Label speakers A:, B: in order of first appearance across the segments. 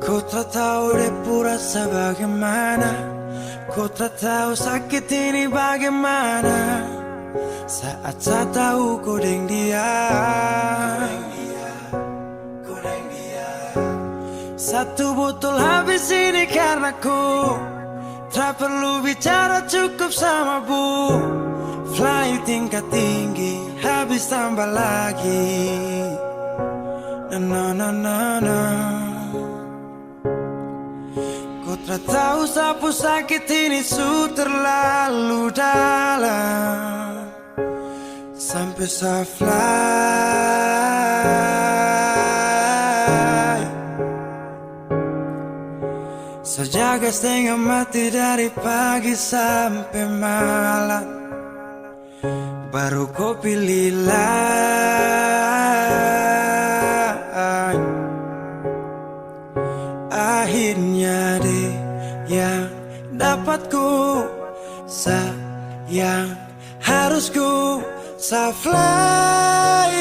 A: Ku tak tahu depu rasa bagaimana, ku tak tahu sakit ini bagaimana. Saat saya tahu ku deng dia, satu botol habis ini karena ku tak perlu bicara, cukup sama bu. Fly tingkat tinggi, habis tambah lagi. Na na na na. Ku tak tahu sapu sakit ini su terlalu dalam, sampai saya fly. Sejaga setengah mati dari pagi sampai malam, baru kau pilih lain. Akhirnya deh yang dapat ku sayang, harus ku fly.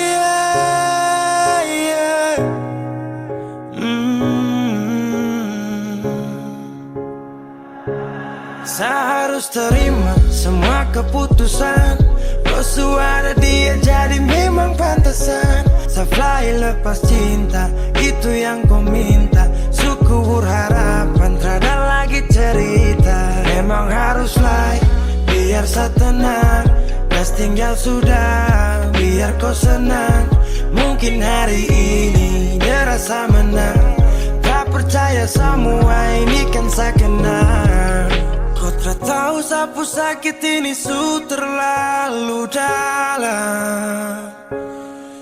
A: Saya harus terima semua keputusan. Kau ada dia jadi memang pantasan. Saya fly lepas cinta, itu yang kau minta. Suku berharapan, terada lagi cerita. Memang harus fly, biar saya tenang. Gas tinggal sudah, biar kau senang. Mungkin hari ini dia rasa menang. Tak percaya semua ini kan saya kenal. Kau tak tahu sapu sakit ini su terlalu dalam,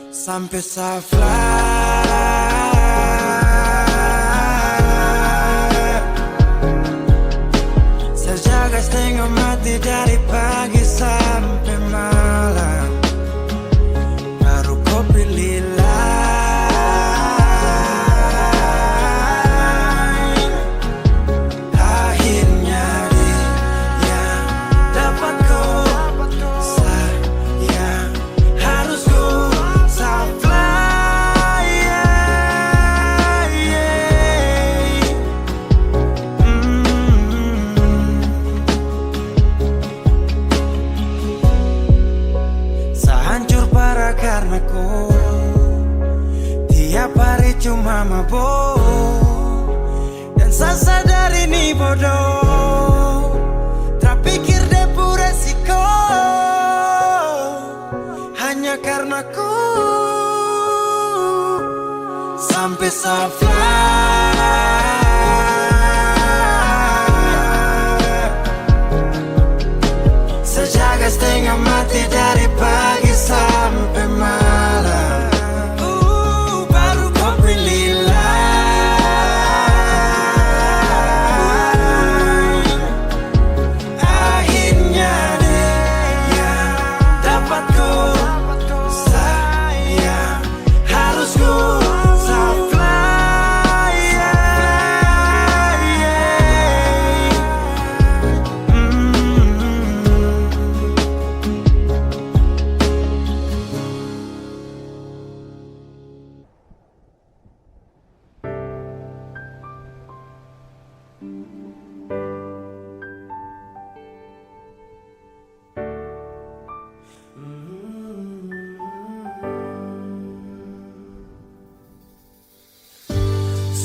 A: sampai saya fly. Saya jaga setengah mati dari pagi sampai malam, baru kau pilih lain. Akhirnya dia yang dapat kau sayang, harus kau fly. Saya hancur parah karena kau tiap hari cuma mabuk, dan saya sadar ini bodoh. Tak pikir depu resiko hanya karena ku sampai saya fly. Sejaga setengah mati dari pagi sampai malam, baru kau pilih lain. Akhirnya dia yang dapat ku sayang, harus ku fly.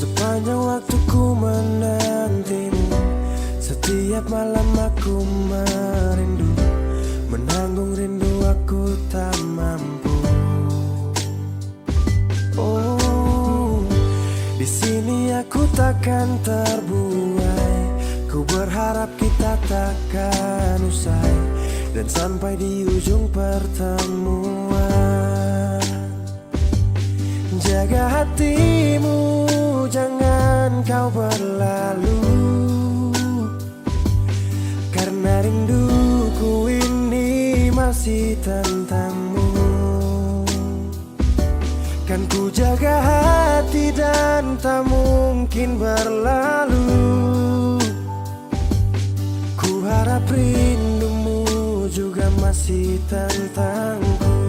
A: Sepanjang waktu ku menantimu, setiap malam aku merindu. Menanggung rindu aku tak mampu. Oh, di sini aku takkan terbuai. Ku berharap kita takkan usai, dan sampai di ujung pertemuan. Jaga hatimu, jangan kau berlalu, karena rinduku ini masih tentangmu. Kan ku jaga hati dan tak mungkin berlalu. Ku harap rindumu juga masih tentangku.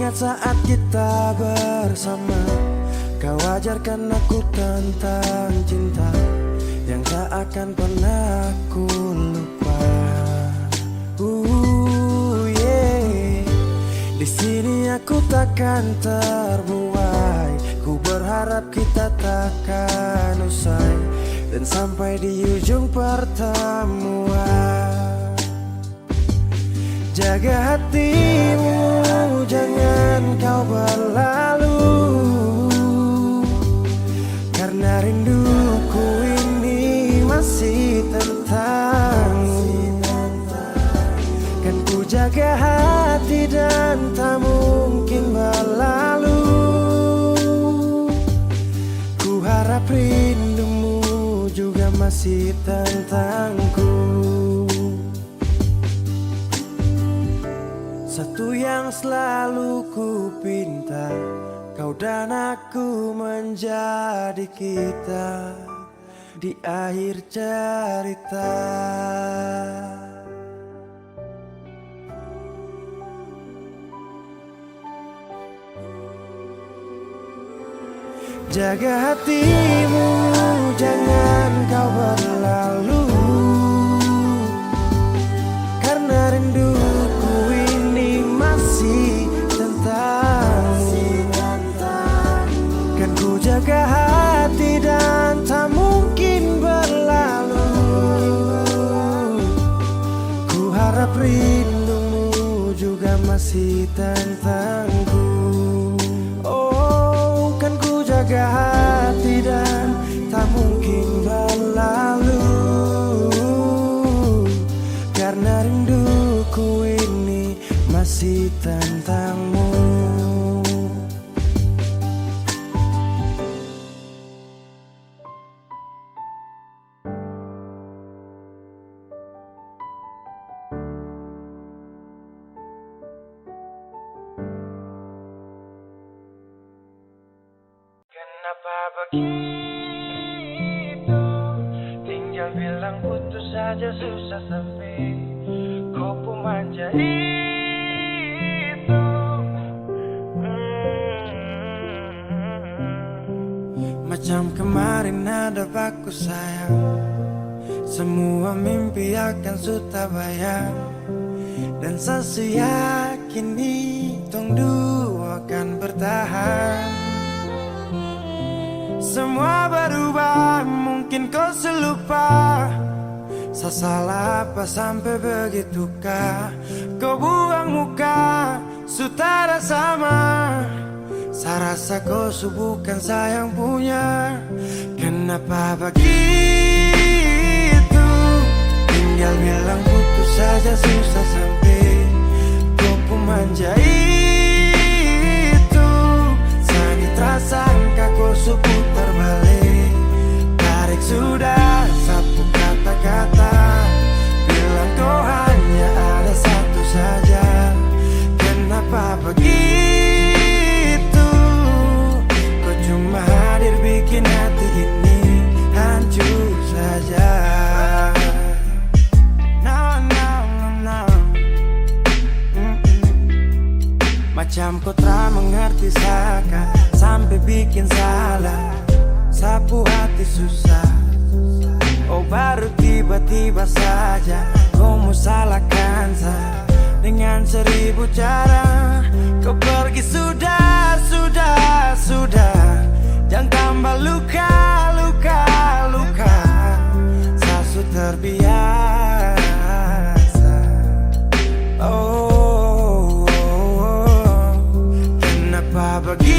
A: Ingat saat kita bersama, kau ajarkan aku tentang cinta yang tak akan pernah aku lupa. Yeah. Di sini aku takkan terbuai. Ku berharap kita takkan usai dan sampai di ujung pertemuan. Jaga hatimu, jangan kau berlalu, karena rinduku ini masih tentangmu. Kan ku jaga hati dan tak mungkin berlalu. Ku harap rindumu juga masih tentangku. Satu yang selalu ku pinta, kau dan aku menjadi kita di akhir cerita. Jaga hatimu, jangan kau berlalu, karena rinduku ini masih tentangmu. Kan ku jaga hati dan tak mungkin berlalu. Ku harap rindumu juga masih tentangku. Oh, kan ku jaga hati dan tak mungkin berlalu, karena rinduku ini masih tentangmu. Kenapa begitu? Tinggal bilang putus saja susah sampai kau pun manja itu. Macam kemarin ada baku sayang, semua mimpi akan sudah bayang, dan saya yakin tong dua akan bertahan. Semua berubah, mungkin kau selupa. Saya salah apa sampai begitukah? Kau buang muka, sutara sama. Saya rasa kau bukan sayang punya. Kenapa begitu? Tinggal bilang putus saja susah sampai kau pun manja itu. Sani terasangka kau putar balik, tarik sudah sapu kata-kata, bilang kau hanya ada satu saja. Kenapa begitu? Kau cuma hadir bikin hati ini hancur saja. Macam kau tak mengerti saka, sampai bikin salah, sapu hati susah. Oh baru tiba-tiba saja kau mau salahkan saya dengan 1000 cara. Kau pergi sudah, jangan tambah luka. Saya sudah terbiasa. Oh, kenapa begitu?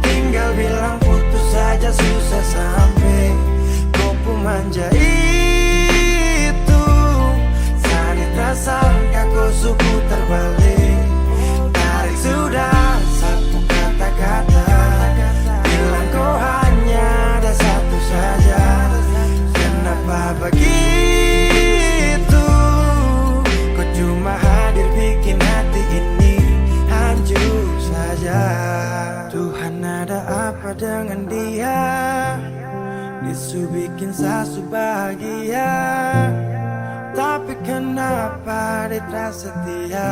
A: Tinggal bilang putus saja susah sampai kau pun manja itu. Sani tak sangka kau suku terbalik, tarik sudah sapu kata-kata, bilang kau hanya ada satu saja. Kenapa begitu? Kau cuma hadir bikin hati ini hancur saja. Tuhan ada apa dengan dia? Disu bikin sasu bahagia, tapi Kenapa Ditra setia?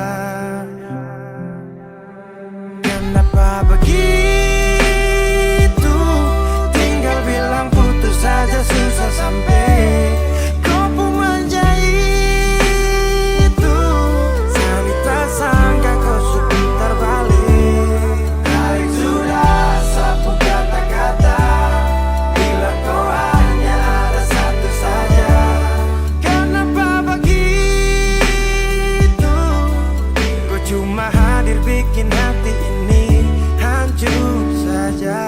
A: Kenapa begitu? Tinggal bilang putus saja susah sampai kau pun menjadi itu. Saya tak sangka kau sebentar balik. Tarik sudah sapu kata-kata, bila kau hanya ada satu saja. Kenapa begitu? Kau cuma hadir bikin hati ini hancur saja.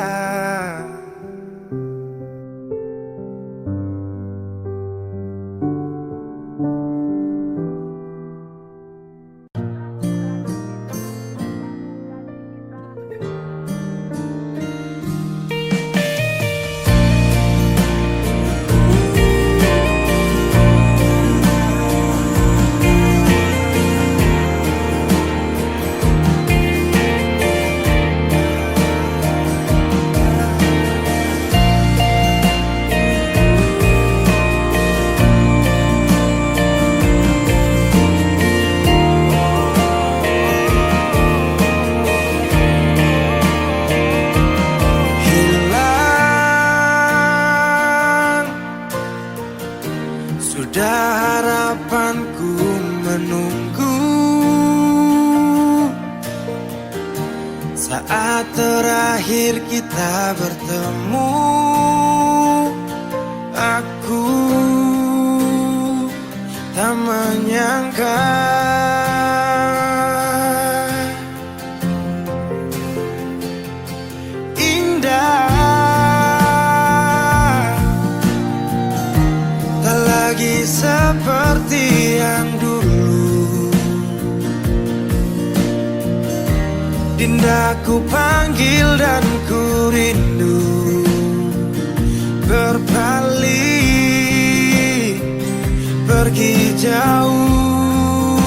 A: Sudah harapanku menunggu saat terakhir kita bertemu. Aku tak menyangka seperti yang dulu. Dinda ku panggil dan ku rindu, berpaling pergi jauh.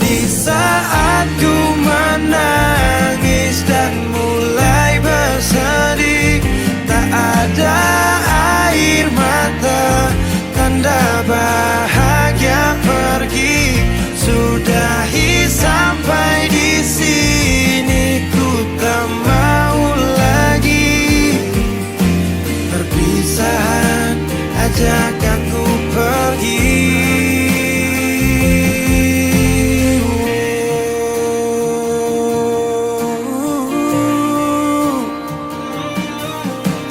A: Di saat ku menangis dan mulai bersedih, ada air mata, tanda bahagia pergi. Sudahi sampai di sini, ku tak mau lagi. Perpisahan ajak aku pergi.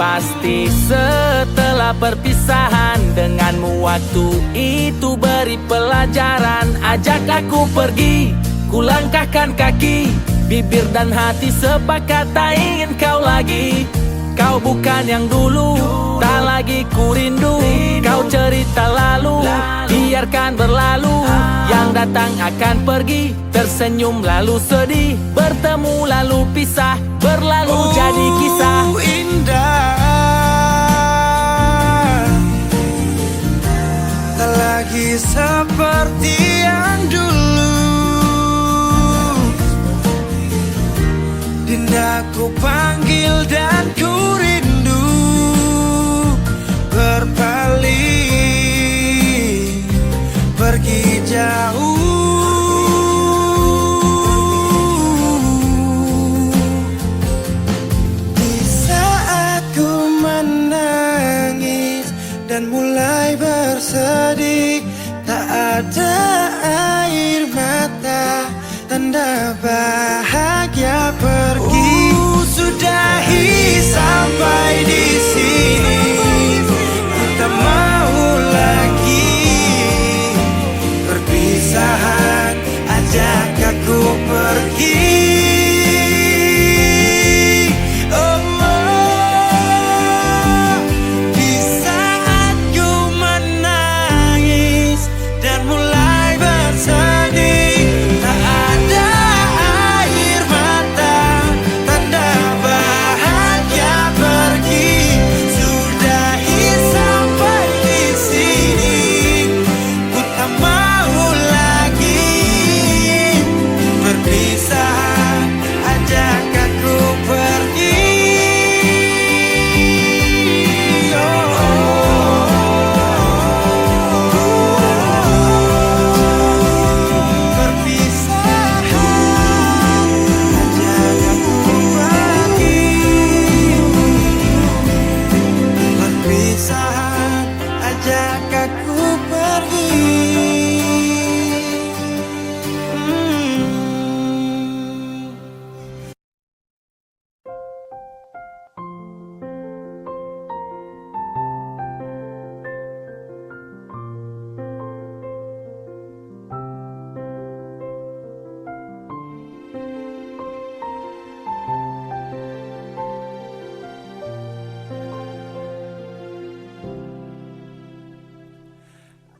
B: Pasti setelah perpisahan denganmu, waktu itu beri pelajaran. Ajak aku pergi, ku langkahkan kaki, bibir dan hati sepakat tak ingin kau lagi. Kau bukan yang dulu, tak lagi ku rindu. Kau cerita lalu, biarkan berlalu. Yang datang akan pergi, tersenyum lalu sedih, bertemu lalu pisah, berlalu jadi kisah
A: indah. Tak lagi seperti yang dulu. Dinda ku panggil dan ku rindu, berpaling pergi jauh. Di saat ku menangis dan mulai bersedih, tak ada air mata, tanda bahagia pergi. Sudahi sampai di sini, ku tak mau lagi. Perpisahan ajak aku pergi.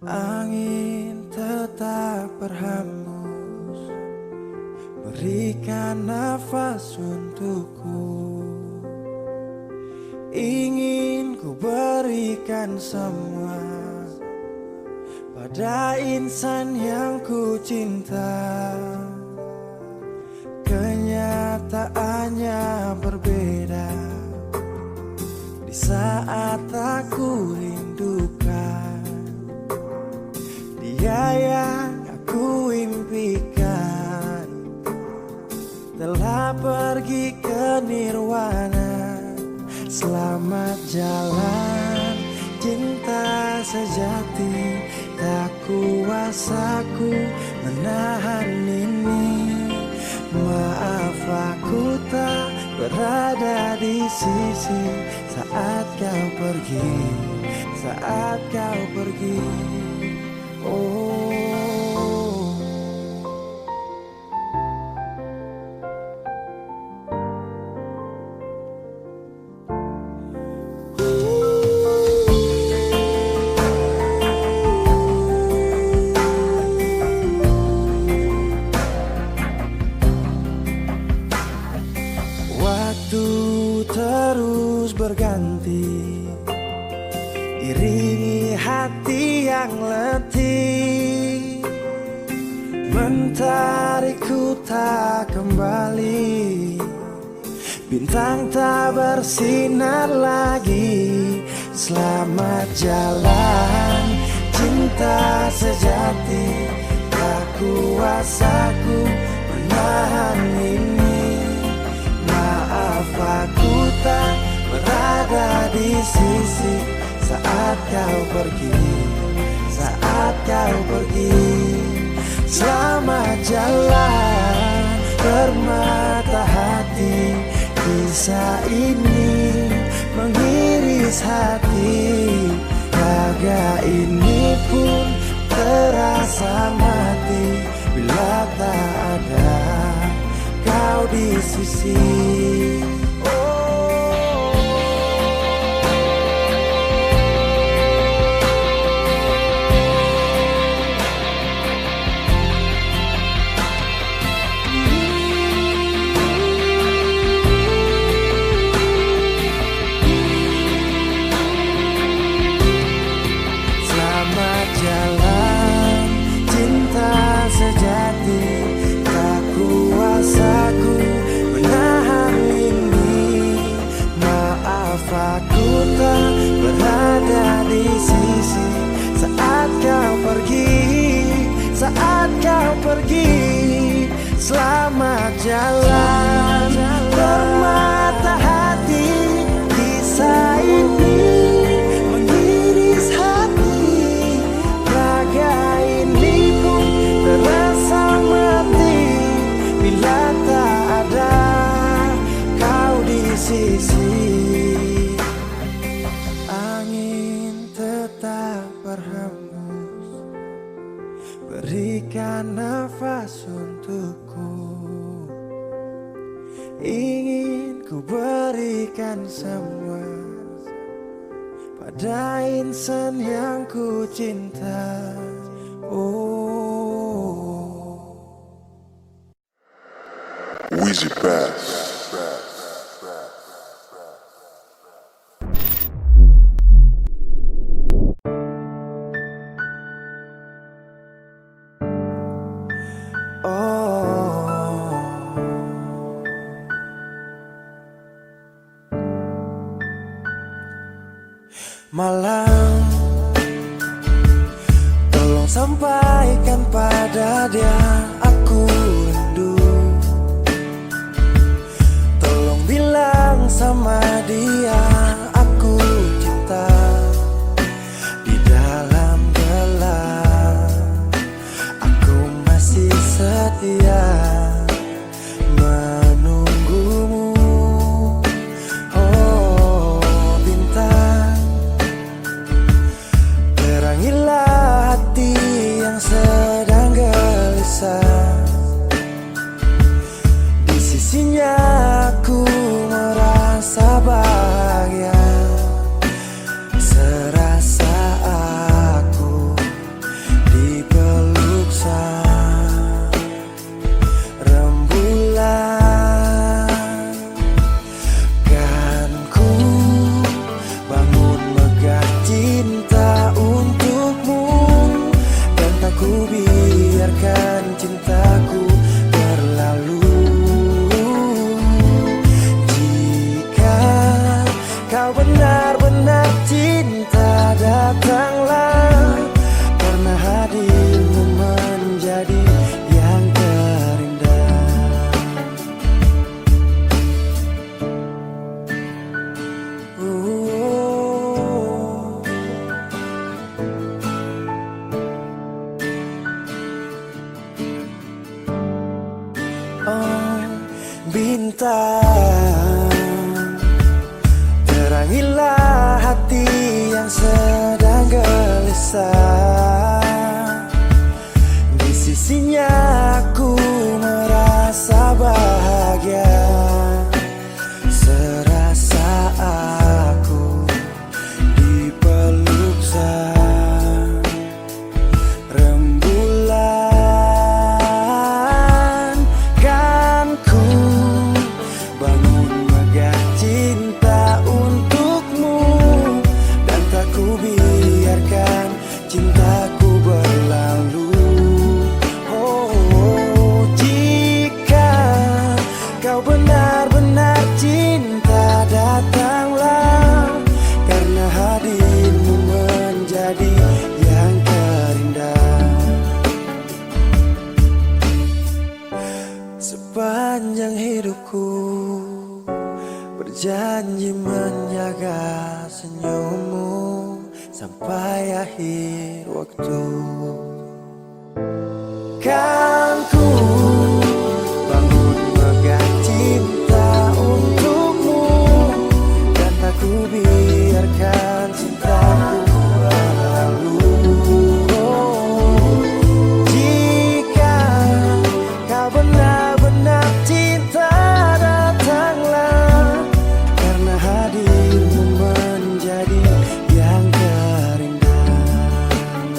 A: Angin tetap berhembus, berikan nafas untukku. Ingin ku berikan semua pada insan yang ku cinta. Kenyataannya berbeda di saat aku rindukan dia yang aku impikan, telah pergi ke nirwana. Selamat jalan cinta sejati, tak kuasaku menahan ini. Maaf aku tak berada di sisi saat kau pergi, saat kau pergi. Oh. Waktu terus berganti, iringi hati yang letih, mentarikku tak kembali. Bintang tak bersinar lagi. Selamat jalan cinta sejati, tak kuasaku menahan ini. Maaf aku tak berada di sisi saat kau pergi, saat kau pergi. Selamat jalan bermata hati, kisah ini mengiris hati. Raga ini pun terasa mati bila tak ada kau di sisi. Selamat jalan cinta sejati, tak kuasaku menahan ini. Maaf aku tak berada di sisi saat kau pergi, saat kau pergi. Selamat jalan bermata hati, kisah ini mengiris hati. Raga ini pun terasa mati bila tak ada kau di sisi. Angin tetap berhembus, berikan nafas untukku. Ingin ku berikan semua pada insan yang ku cinta. Oh.
C: Wheezy Bass.
A: Malam, tolong sampaikan pada dia aku rindu. Tolong bilang sama dia aku cinta. Di dalam gelap aku masih setia menunggumu. Oh bintang, terangilah hati yang sedang gelisah. Di sisinya aku merasa bahagia, serasa aku cinta. Terangilah hati yang sedang gelisah. Di sisinya aku merasa bahagia, serasa aku dipeluk sang rembulan. Kan ku bangun megah cinta untukmu, dan tak ku biarkan cintaku berlalu. Oh, jika kau benar-benar cinta, datanglah, karena hadirmu menjadi yang terindah. Sepanjang hidupku berjanji menjaga senyummu sampai akhir waktu. Kan ku bangun megah cinta untukmu, dan tak ku biarkan cintaku berlalu. Oh, jika kau benar-benar cinta, datanglah, karena hadirmu menjadi yang terindah.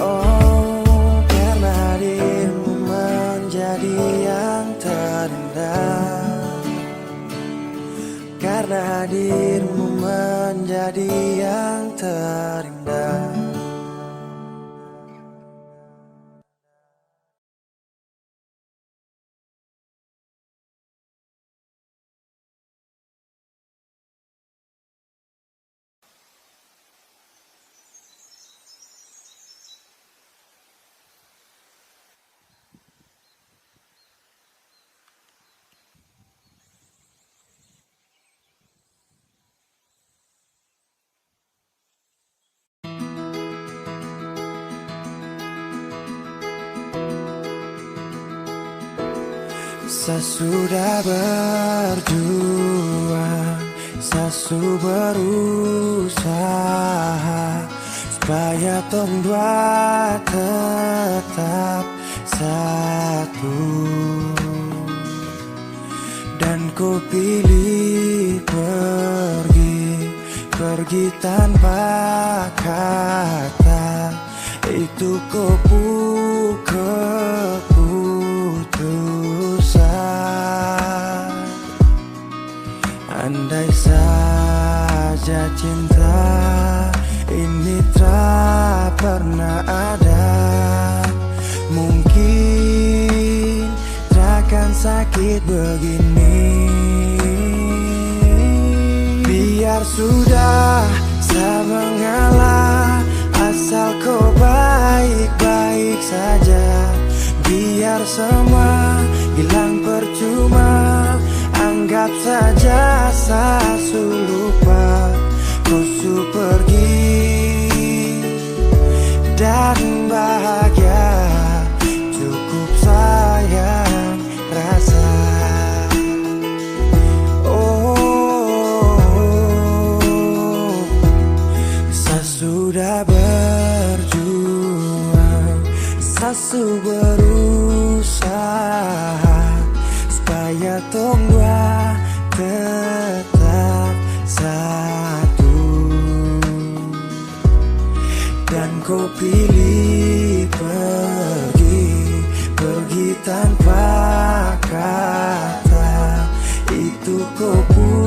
A: Oh, karena hadirmu menjadi yang terindah. Karena hadirmu menjadi yang terindah. Sesudah berjuang, sesu berusaha supaya tong dua tetap satu. Dan ku pilih pergi tanpa kata. Itu keputusan. Andai saja cinta ini tak pernah ada, mungkin takkan sakit begini. Biar sudah saya mengalah, asal kau baik-baik saja. Biar semua hilang percuma, anggap saja saya lupa. Kau pergi dan bahagia, cukup sayang rasa. Oh, saya sudah berjuang, saya berusaha supaya tong dua tetap satu. Dan kau pilih pergi tanpa kata. Itu keputusan.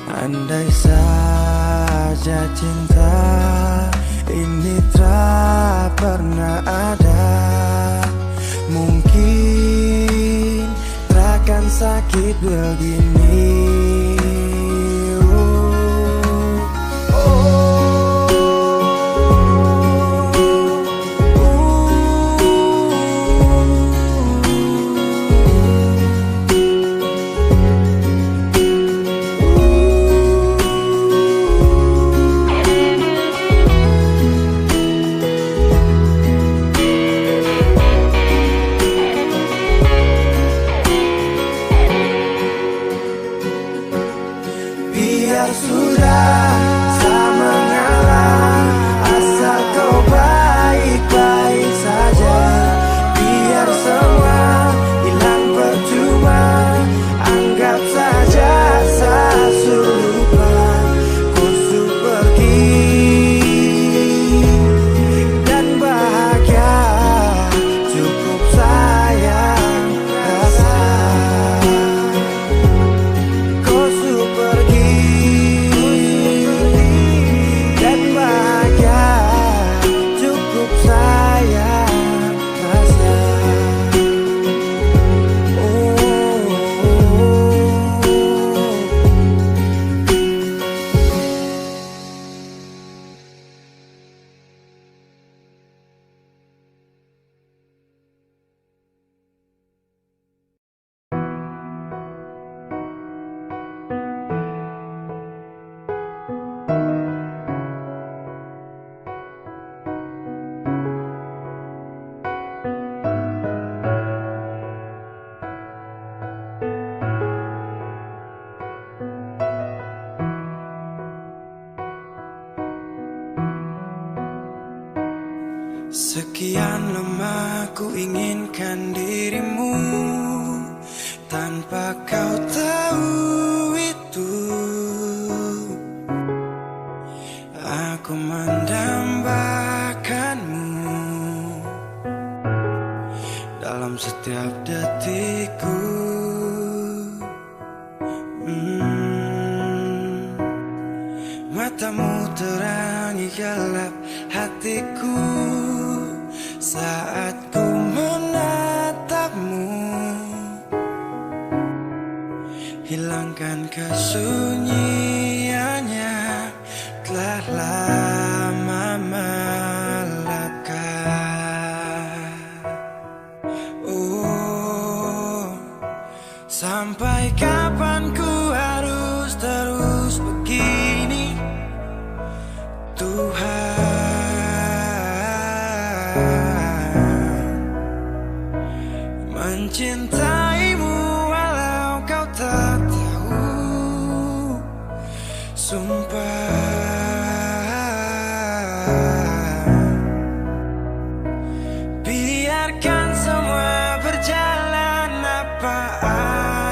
A: Andai saja cinta ini tak pernah ada, mungkin takkan sakit begini. biar sudah tak mengalah, asal kau baik-baik saja. Biar semua hilang percuma, anggap saja saya lupa. Kau su pergi dan bahagia cukup sayang rasa. Kau su pergi dan bahagia cukup sayang rasa. Sekian lama ku inginkan dirimu, tanpa kau tahu itu. Aku mendambakanmu dalam setiap detikku. Matamu terangi gelap hatiku saat ku menatapmu. Hilangkan kesunyiannya, telah lama melekat. Oh, sampai kapan ku harus terus begini, Tuhan? Mencintaimu walau kau tak tahu, sumpah. Biarkan semua berjalan apa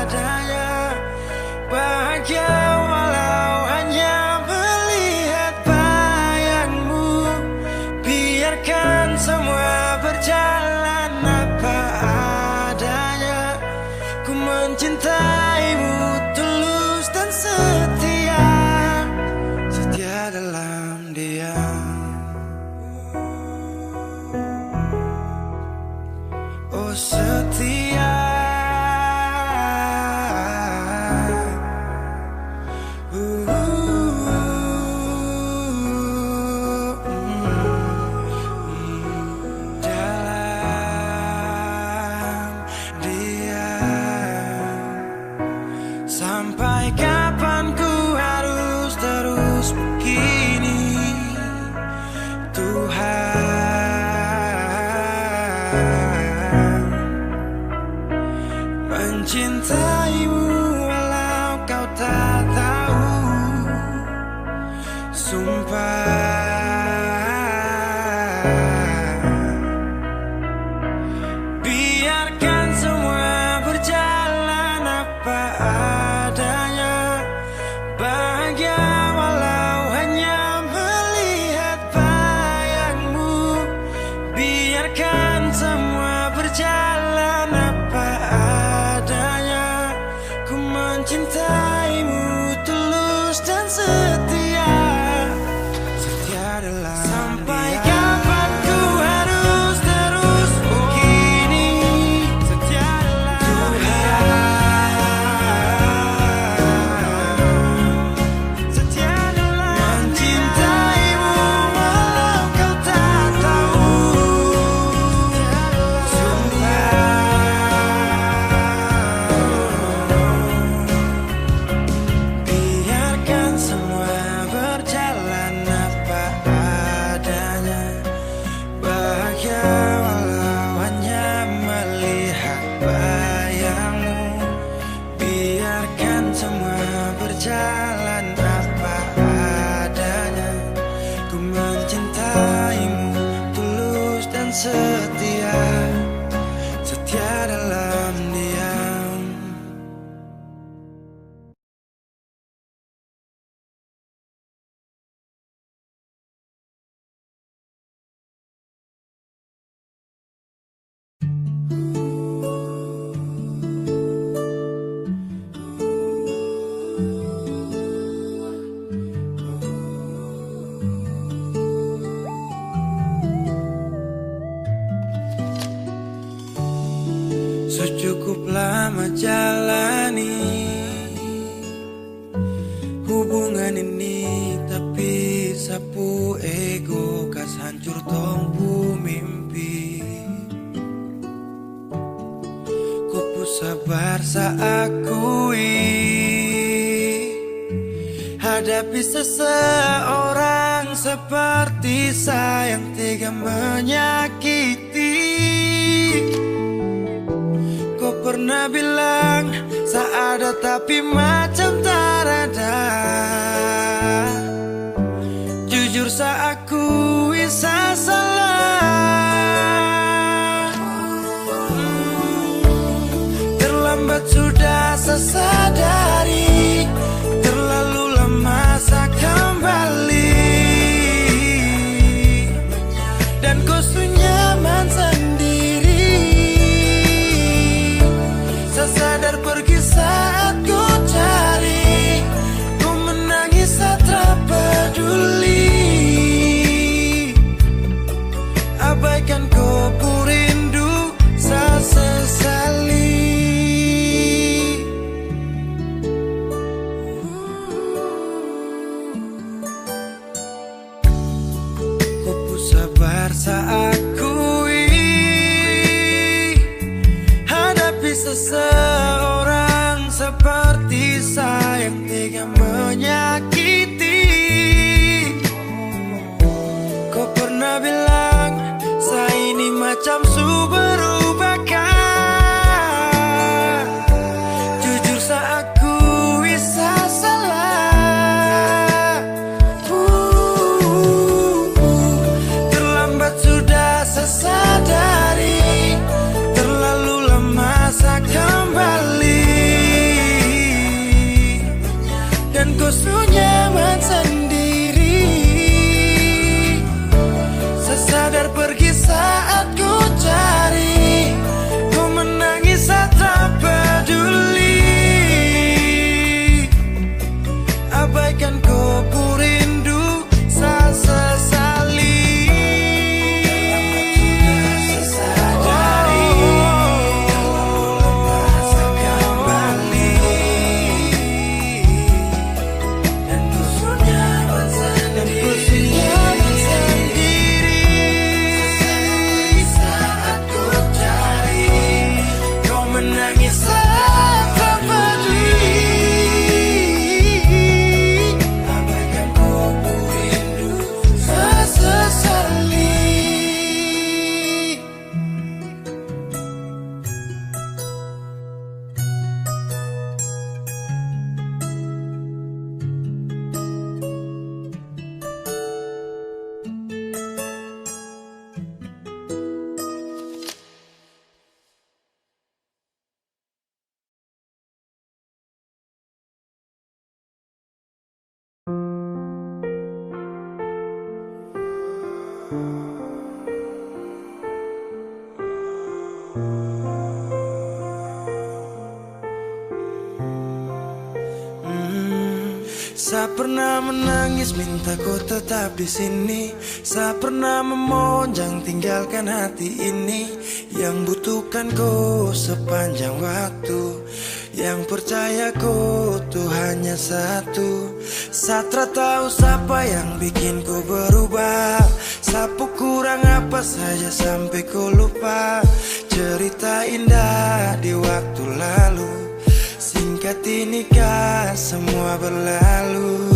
A: adanya, bahagia walau hanya melihat bayangmu. Biarkan semua berjalan apa adanya, ku mencintaimu tulus dan setia, setia dalam diam. Oh setia, dalam diam. Sampai kapan ku harus terus begini, Tuhan? Mencintaimu walau kau tak tahu, sumpah. Biarkan semua berjalan apa adanya, bahagia walau hanya melihat bayangmu. Biarkan semua berjalan apa adanya, ku mencintaimu tulus dan setia, setia dalam sampai kapan ku harus terus begini, setia dalam Tuhan. Setia dalam mencintaimu walau kau tak tahu, biarkan semua berjalan apa adanya, bahagia walau hanya melihat bayangmu. Biarkan semua berjalan apa hubungan ini, tapi sapu ego kas hancur tongpu mimpi. Ku sabar saakui hadapi seseorang seperti saya yang tega menyakiti. Kau pernah bilang seada tapi macam tak ada. Jujur saya akui saya salah. Terlambat sudah saya sadari, terlalu lama saya kembali. Dan kau nyaman sendiri. Saya sadar pergi saat ku cari, ku menangis saat tak peduli. Abaikan kau ku rindu, saya sesali. Ku sabar saya akui hadapi seseorang seperti saya yang tega menyakiti. Kau pernah bilang saya ini macam su berubahkan. Jujur saya akui saya salah. Terlambat sudah saya sadari, terlalu lama saya kembali. Dan kau nyaman sendiri. Saya sadar pergi saat ku cari, ku menangis saat tak peduli. Abaikan kau ku rindu, saya sesali. Sadari, terlalu lama saya kembali. Dan ku nyaman sendiri. Saat ku cari, kau menangis saat tak peduli. Abaikan kau ku rindu, saya sesali. Saya pernah menangis minta kau tetap di sini. Saya pernah memonjang tinggalkan hati ini. Yang butuhkan kau sepanjang waktu, yang percaya kau tuh hanya satu. Saya tak tahu siapa yang bikin kau berubah. Sapu kurang apa saja sampai kau lupa cerita indah di waktu lalu. Singkat ini kah semua berlalu.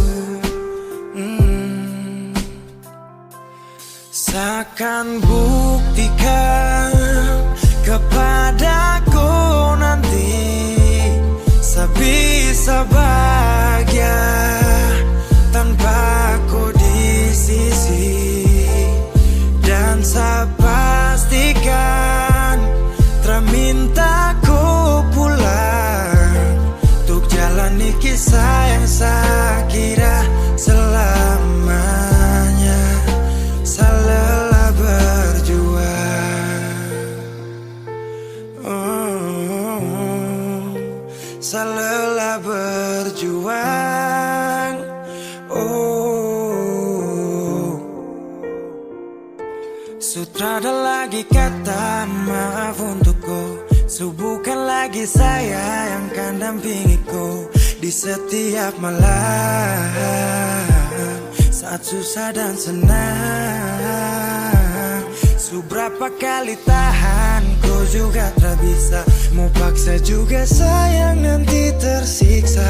A: Seakan buktikan kepadaku nanti saya bisa bahagia tanpa kau di sisi. Dan saya pastikan terminta kau pulang untuk jalani kisah yang saya kira selamanya. Saya lelah berjuang, saya lelah berjuang. Sutrada lagi kata maaf untukku. So bukan lagi saya yang akan dampingi kau di di setiap malam, saat susah dan senang. Seberapa kali tahan, kau juga tak bisa. Mau paksa juga sayang, nanti tersiksa.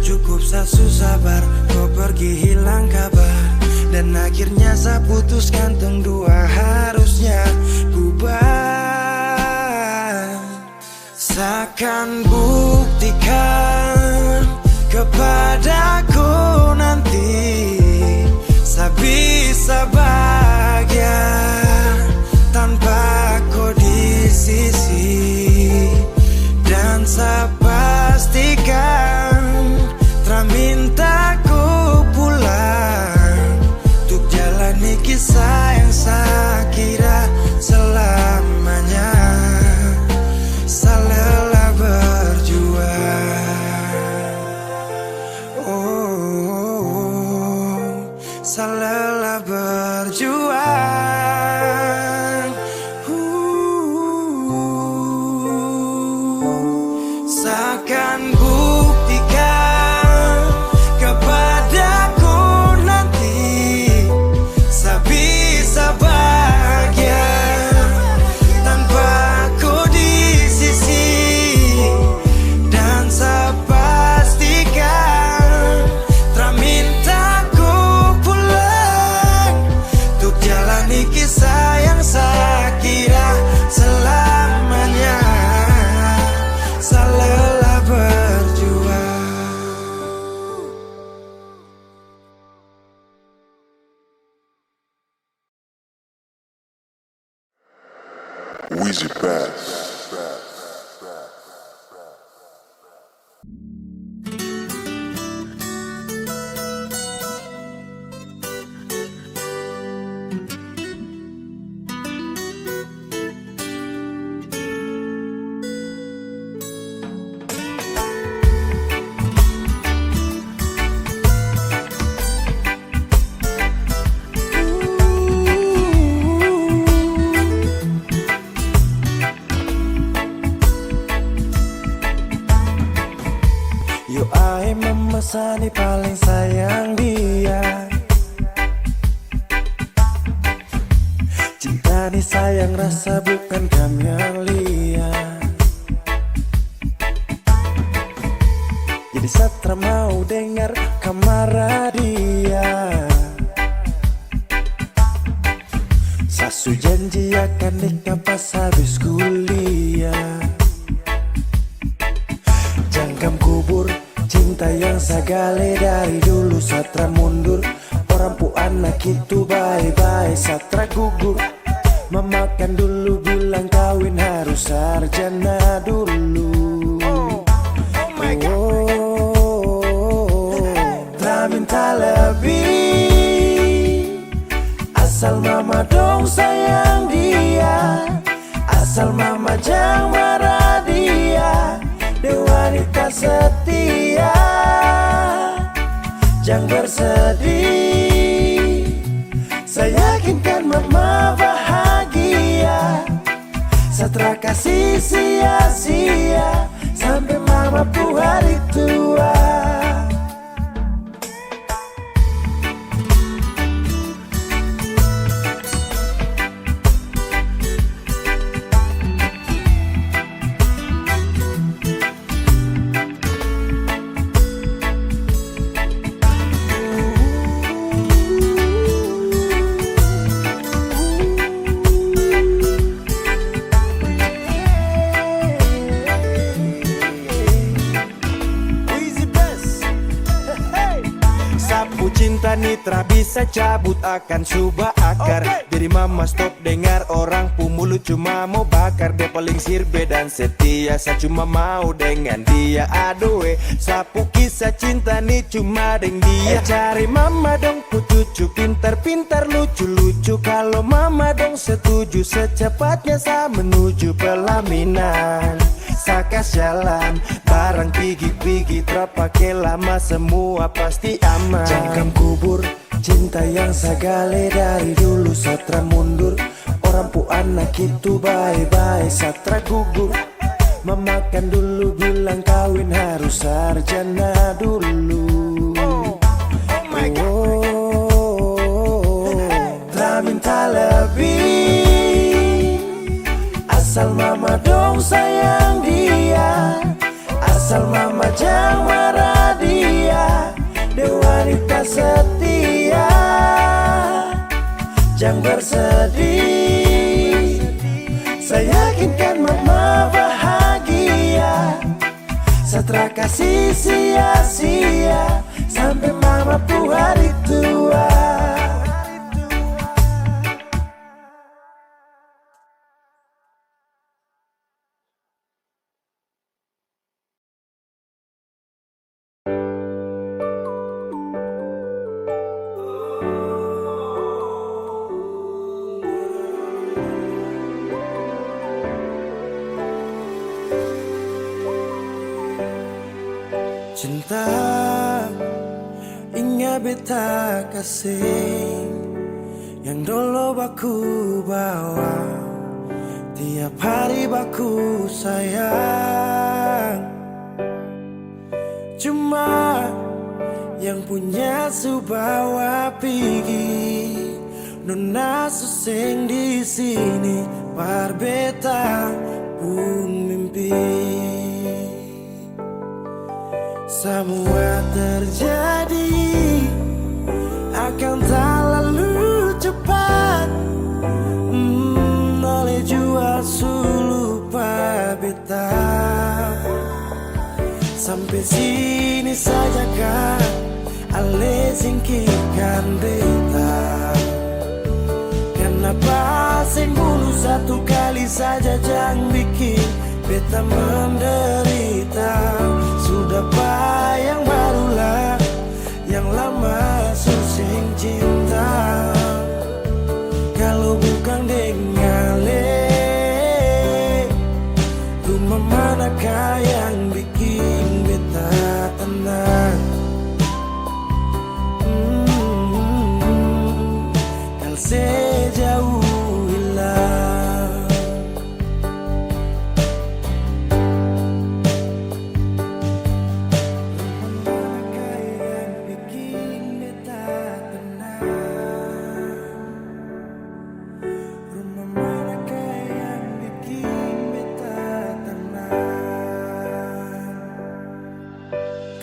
A: Cukup sasu sabar, kau pergi hilang kabar. Dan akhirnya saya putuskan tong dua harusnya bubar. Seakan buktikan kepadaku nanti saya bisa bahagia tanpa kau di sisi. Dan saya pastikan minta ku pulang untuk jalani kisah yang saya kira selamanya. Saya lelah berjuang, oh, saya lelah berjuang. Seakan buktikan kepadaku nanti saya bisa bahagia tanpa ku di sisi. Dan saya pastikan tak minta ku pulang untuk jalani kisah yang saya kira selamanya. Saya lelah berjuang.
C: Weezy Bass. Yo ai memesani paling sayang dia. Cinta ni sayang rasa bukan kamelia. Jadi Satra mau dengar kamar dia. Sasu janji akan nikah pas habis kuliah. Jangkam kubur cinta yang sagale dari dulu. Satra mundur, orang pu anak itu bye-bye. Satra gugur, memakan dulu bilang kawin harus sarjana dulu. Tak minta lebih, asal mama dong sayang dia. Asal mama jangan marah dia. Dia wanita setia, jangan bersedih. Saya yakinkan mama bahagia. Satra kasih sia-sia sampai mama pu hari tua. Sapu cinta nitra bisa cabut akan subah akar. Jadi mama stop dengar orang pu mulut cuma mau bakar. Dia paling sirbe dan setia, saya cuma mau dengan dia. Aduh sapu kisah cinta nih cuma dengan dia. Cari mama dong pu cucu pintar-pintar lucu-lucu. Kalau mama dong setuju secepatnya saya menuju pelaminan. Sakas jalan, barang pigi-pigi terpakai lama, semua pasti aman. Jangkam kubur, cinta yang sagale dari dulu. Satra mundur, orang pu anak itu bye-bye. Satra gugur, Memakan dulu bilang kawin harus sarjana dulu. Tak minta lebih, asal mama dong sayang dia, asal mama jangan marah dia. Dia wanita setia, jangan bersedih. Saya yakinkan mama bahagia, setelah kasih sia-sia sampai mama pun hari tua. Cinta ingat beta kasih yang dulu baku bawa, tiap hari baku sayang. Cuma yang punya subawa pergi, nona suseng di sini, par beta pun mimpi. Semua terjadi akan tak lalu cepat, oleh jua lupa beta. Sampai sini saja kan ale singkirkan beta. Kenapa sing bunuh satu kali saja jangan bikin beta menderita. Sudah yang barulah, yang lama susing cinta. Kalau bukan dengan rumah manakah yang bikin beta tenang? Kalau sejauh hilang,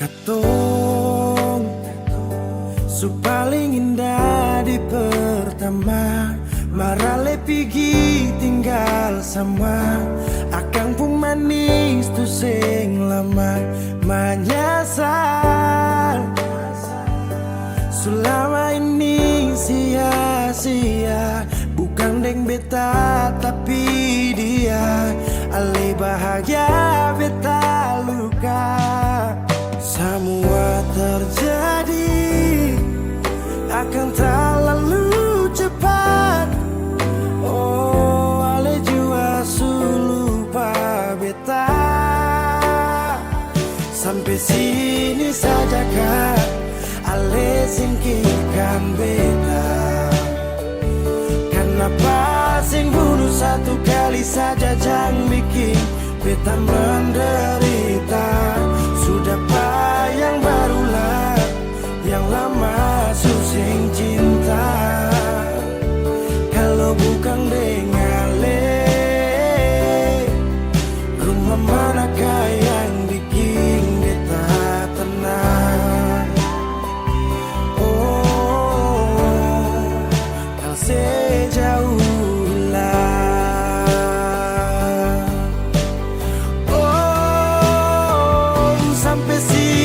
C: katong su paling indah di pertama, marale pigi tinggal sama. Akang pun manis tu sing lama menyasar. Selama ini sia-sia, bukan deng beta tapi dia. Ale bahagia beta luka. Semua terjadi akan tak lalu cepat. Oh, ale jua lupa beta. Sampai sini saja kan ale singkirkan beta. Kenapa sing bunuh satu kali saja jangan bikin beta menderita. Sudah yang barulah, yang lama susing cinta. Kalau bukan dengan rumah manakah yang bikin beta tenang? Oh, kalau sejauh hilang, oh, sampai sini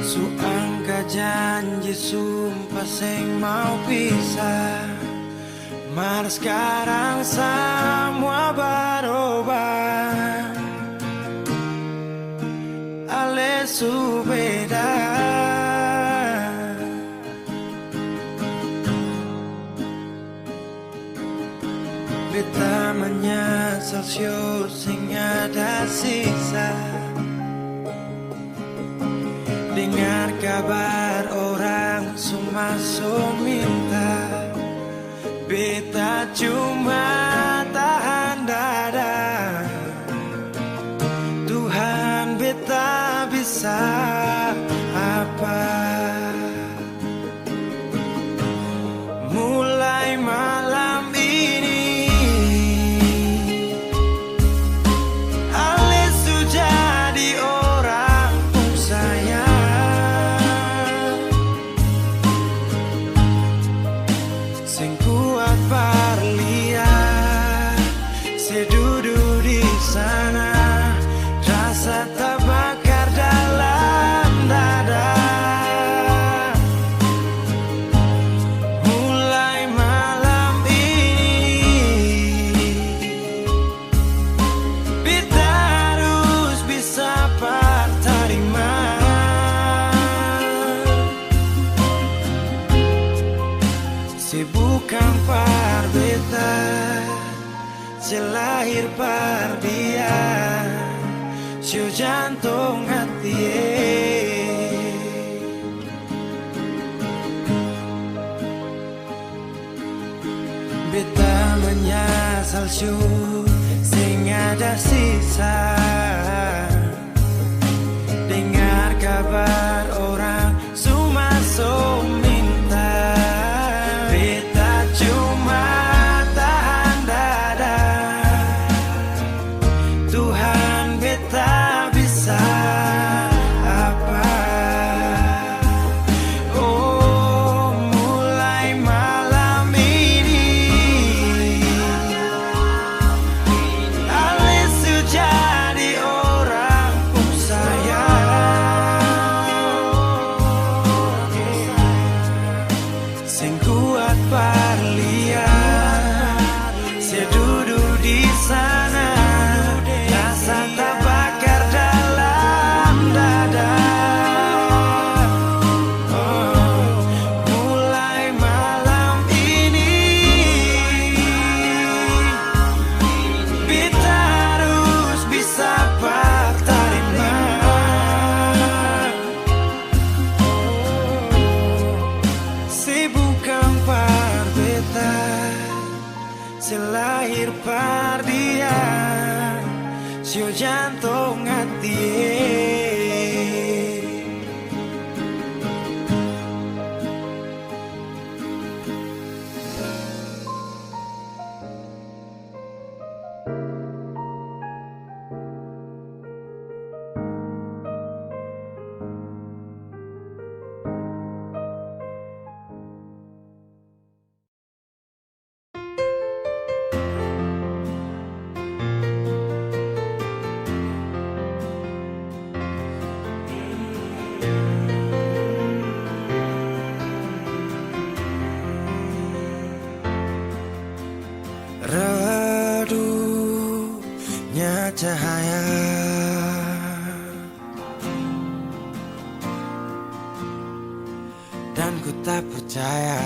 A: Suangka janji sumpah sing mau pisah, mar sekarang semua berubah. Ale beda. Beta menyesal sio sing ada sisa. Dengar kabar orang semua minta, beta cuma tahan dada. Tuhan beta bisa apa? Mulai malam ini Ale sudah jadi orang sayang, sing kuat parlia, sedudu di sana, rasa terbakar dalam dada. Mulai malam ini beta harus bisa terima. Bukan par beta, selahir par dia, sio jantung hati. Beta menyesal sio sing ada sisa. Dengar kabar orang semua minta, beta cuma tahan dada. Tuhan beta bisa apa? Oh, mulai malam ini Ale sudah jadi orang sayang, sing kuat parlia, sedudu di sana, rasa terbakar dalam dada. Oh, mulai malam ini beta harus bisa terima. Bukan par beta, selahir par dia, sio jantung hati. Redupnya cahaya, dan ku tak percaya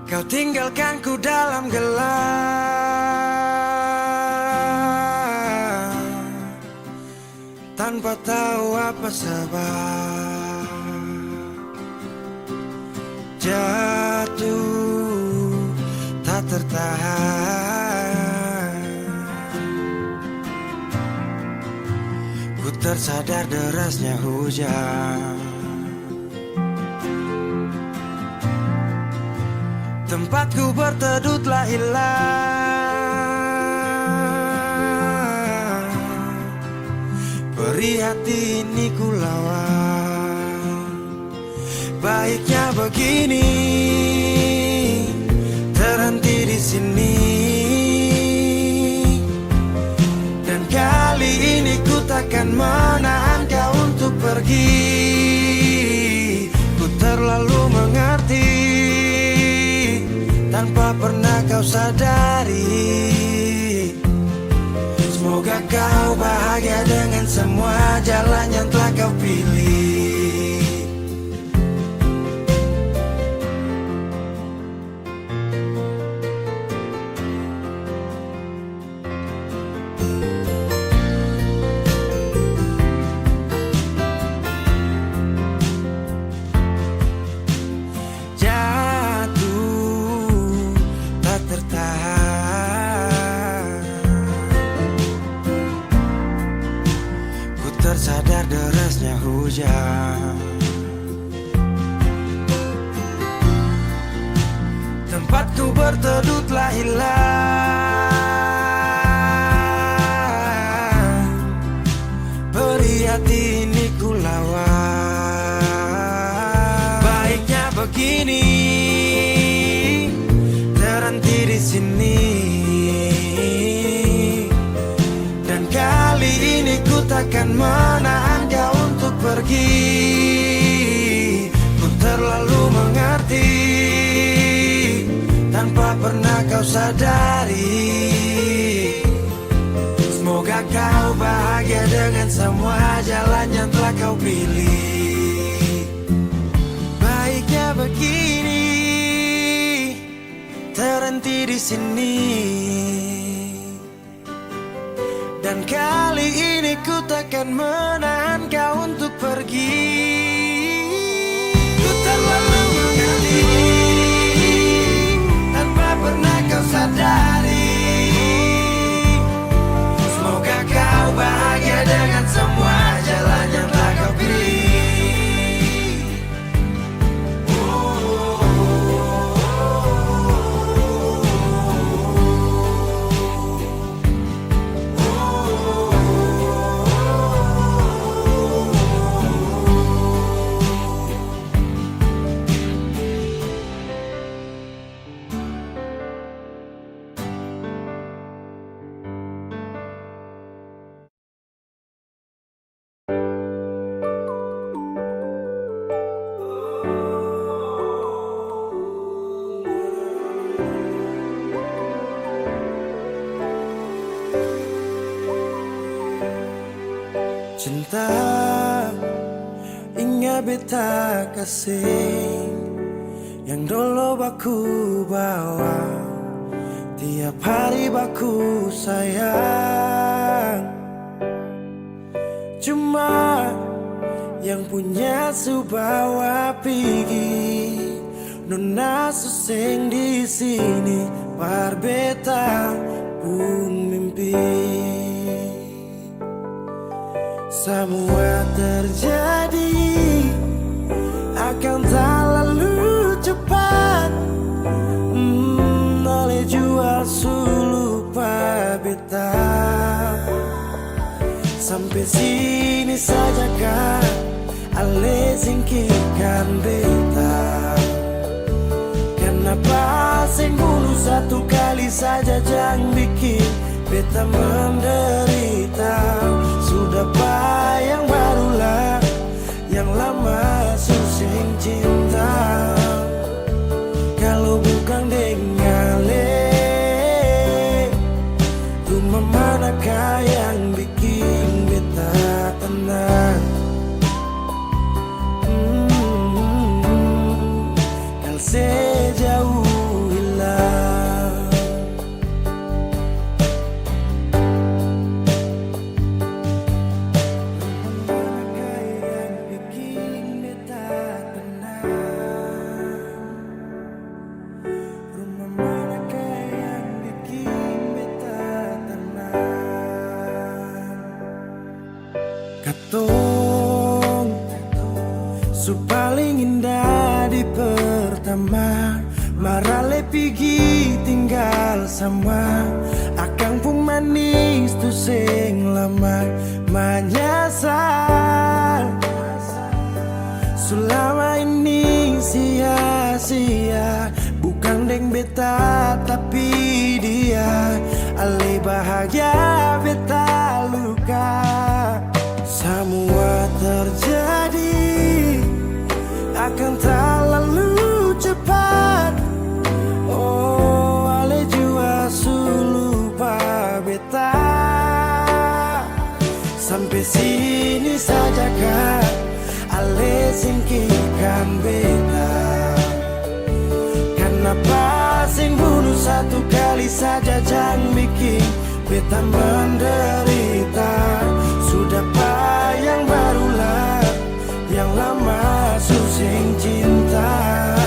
A: kau tinggalkan ku dalam gelap, tanpa tahu apa sebab. Jatuh tak tertahan, ku tersadar derasnya hujan. Tempatku berteduh telah hilang, perih hati ini ku lawan. Baiknya begini, terhenti di sini, dan kali takkan menahan kau untuk pergi. Ku terlalu mengerti tanpa pernah kau sadari. Semoga kau bahagia dengan semua jalan yang telah kau pilih. Tersadar derasnya hujan, tempatku berteduh telah hilang. Beri hati ini ku lawan. Baiknya begini, terhenti di sini. Dan kali ini ku takkan menahan kau untuk pergi. Ku terlalu mengerti tanpa pernah kau sadari. Semoga kau bahagia dengan semua jalan yang telah kau pilih. Baiknya begini, terhenti di sini. Dan kali ini ku takkan menahan kau untuk pergi. Ku terlalu mengerti tanpa pernah kau sadari. Semoga kau bahagia dengan semua jalan yang telah kau pilih. Cinta ingat beta kasih yang dulu baku bawa, tiap hari baku sayang. Cuma yang punya subawa pergi, nona suseng di sini, barbeta pun mimpi. Semua terjadi akan tak lalu cepat. Oleh jual sulupa beta. Sampai sini saja kan ale singkirkan beta. Kenapa sing bunuh satu kali saja jangan bikin beta menderita. Sudah yang barulah, yang lama susing cinta. Kalau bukan dengan rumah manakah yang bikin beta tenang? Kalau sejauh hilang. Katong su paling indah di pertama, marale pigi tinggal sama. Akang pun manis tu sing lama menyasar. Selama ini sia-sia, bukan deng beta tapi dia. Ale bahagia beta luka. Sampai sini saja kak, ale singkirkan beta. Kenapa sing bunuh satu kali saja, jangan bikin beta menderita. Sudah yang barulah, yang lama susing cinta.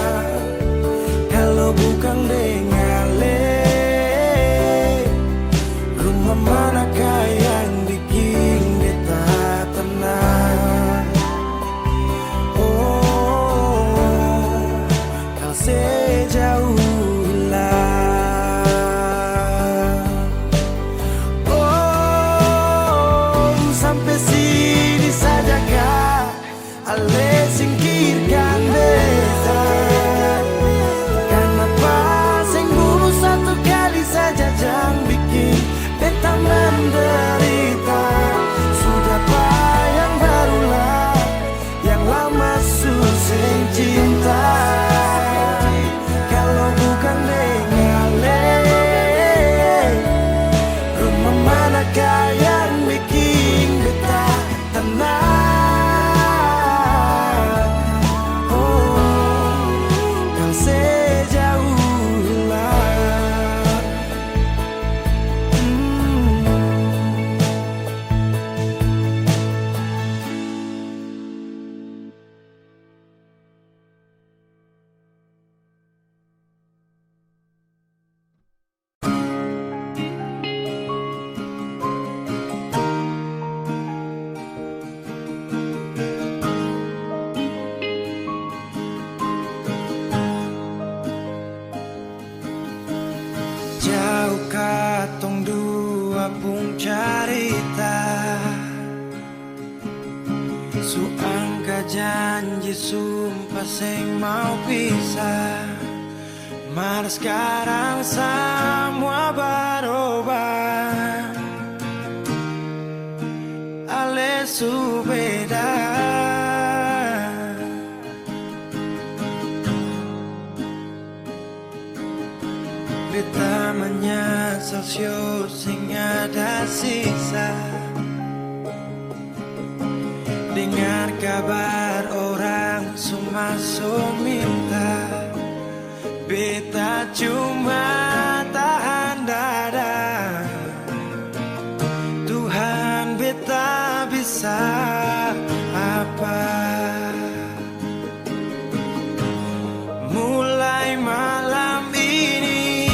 A: Kalau bukan dengan le, rumah manakah yang bikin beta tenang? Oh, kau sejauh ale singkirkan beta. Kenapa sing bunuh satu kali saja, jangan bikin beta menderita. Sudah yang barulah, yang lama susah cinta. Kalau bukan dengan le, rumah manakah yang bikin beta tenang? Jauh katong dua pung carita, suangka janji sumpah sing mau pisah. Mar sekarang semua berubah, ale su beda. Beta menyesal sio sing ada sisa. Dengar kabar orang semua minta, beta cuma tahan dada. Tuhan beta bisa apa? Mulai malam ini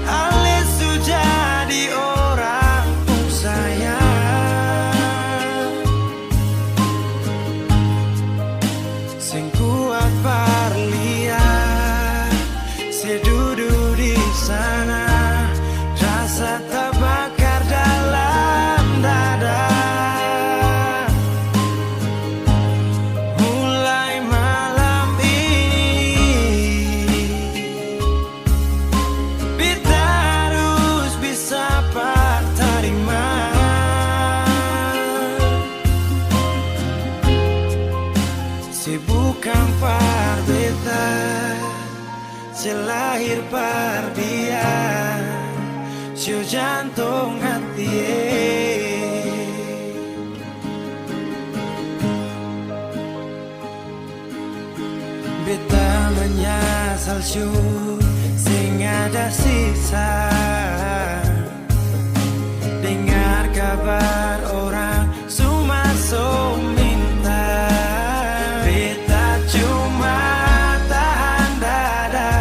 A: ale sudah di orang pun sayang. Sing kuat berlian, sedudu di sana, rasa terbakar dalam dada. Mulai malam ini beta harus bisa terima. Se bukan par beta, se lahir par dia, se jantung hati. Beta menyesal syu sing ada sisa. Dengar kabar orang semua minta, beta cuma tahan dada.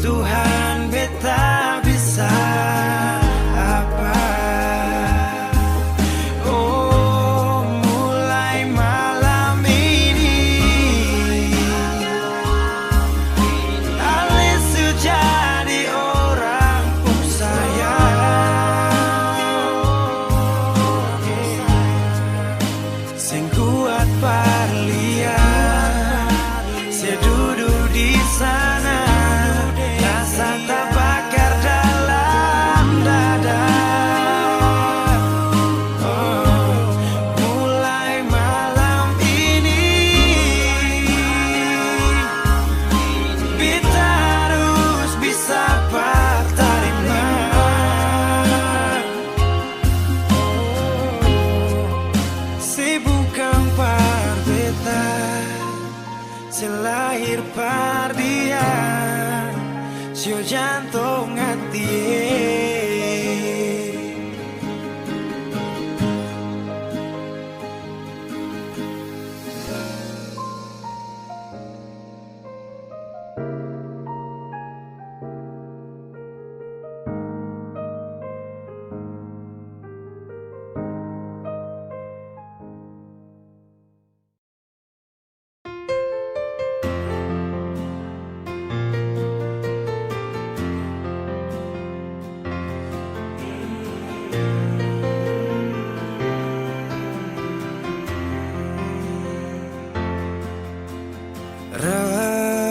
A: Tuhan beta bisa apa? Oh, mulai malam ini ale sudah di jantung hati.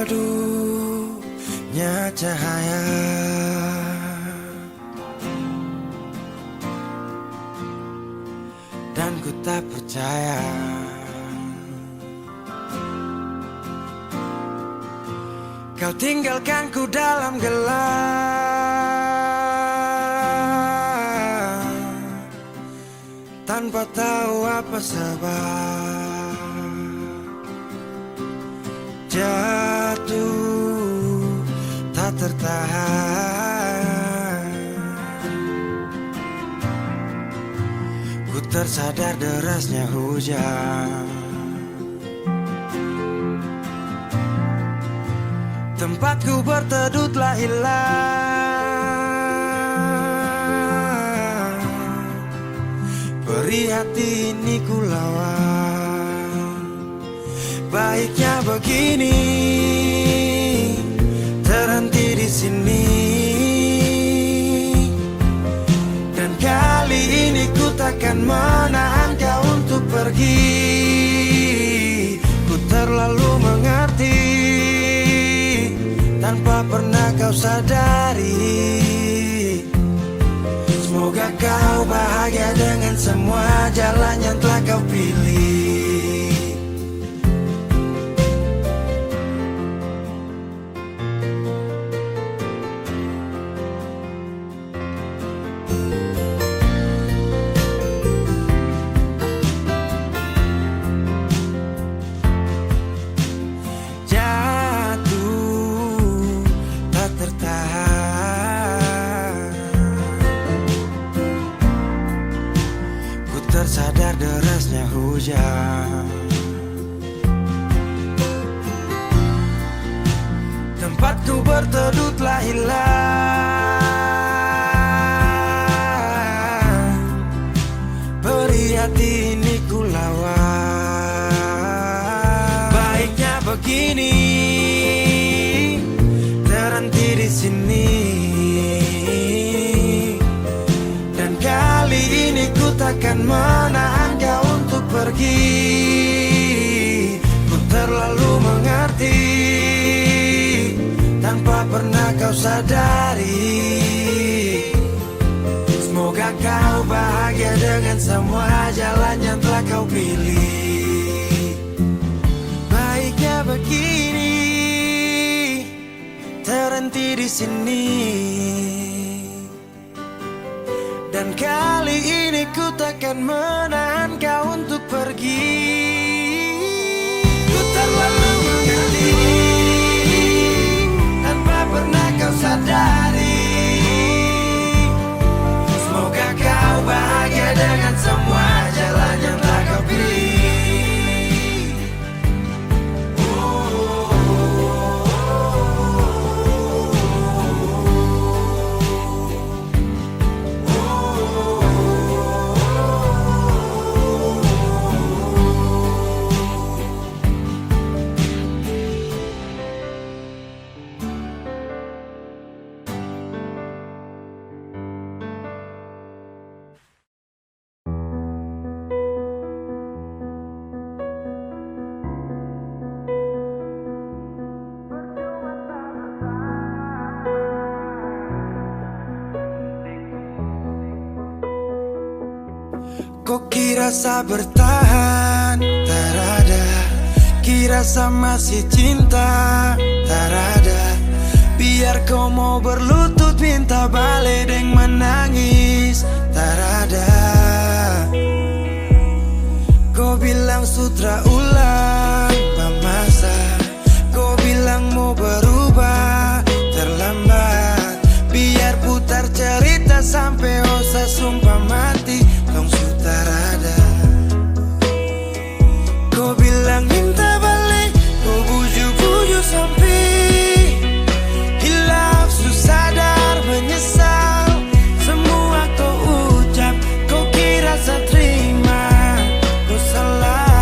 A: Redupnya cahaya dan ku tak percaya kau tinggalkan ku dalam gelap tanpa tahu apa sebab. Jatuh tak tertahan, ku tersadar derasnya hujan. Tempatku berteduh telah hilang, perih hati ini ku lawan. Baiknya begini, terhenti di sini. Dan kali ini ku takkan menahan kau untuk pergi. Ku terlalu mengerti, tanpa pernah kau sadari. Semoga kau bahagia dengan semua jalan yang telah kau pilih. Tersadar derasnya hujan, tempatku berteduh telah hilang, perih hati ini ku lawan. Baiknya begini, terhenti di sini. Dan kali ini ku takkan menahan kau untuk pergi. Ku terlalu mengerti, tanpa pernah kau sadari. Semoga kau bahagia dengan semua jalan yang telah kau pilih. Baiknya begini, terhenti di sini. Dan kali ini ku takkan menahan kau untuk pergi. Ku terlalu mengerti, tanpa pernah kau sadari. Semoga kau bahagia dengan semua jalan yang telah kau pilih. Kok kira sa bertahan, tak ada. Kira sa masih cinta, tak ada. Biar kau mau berlutut minta balik deng menangis, tak ada. Kau bilang sutra ulang pemasa, kau bilang mau berubah terlambat. mati tong sutarada. Kau bilang minta balik, kau bujuk-bujuk sampai hilaf, susah sadar menyesal. Semua kau ucap, kau kira saya terima, kau salah.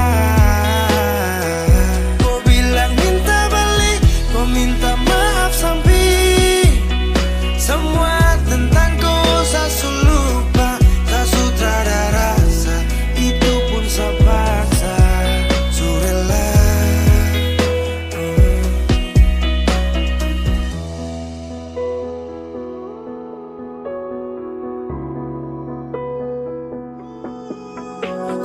A: Kau bilang minta balik, kau minta maaf sampai semua tentang kau saya lupa. Tak sutradara rasa, itu pun saya paksa. Surela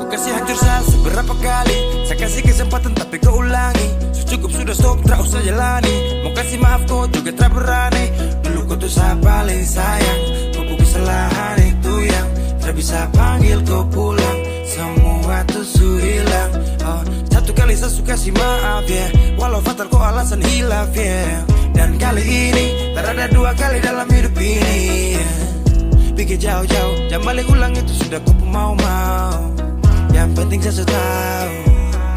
A: Ku kasih hancur saya seberapa kali, saya kasih kesempatan tapi kau ulangi. Cukup sudah stop, tak usah jalani. Mau kasih maaf kau juga tak berani. Dulu kau tuh saya paling sayang, kau bukan kesalahan itu yang tak bisa panggil kau pulang. Semua tuh hilang. Satu kali saya suka kasih maaf ya, walau fatal kau alasan hilaf ya. Dan kali ini tak ada dua kali dalam hidup ini ya. Pikir jauh-jauh, jangan balik ulang itu sudah kau mau-mau. Yang penting saya tahu,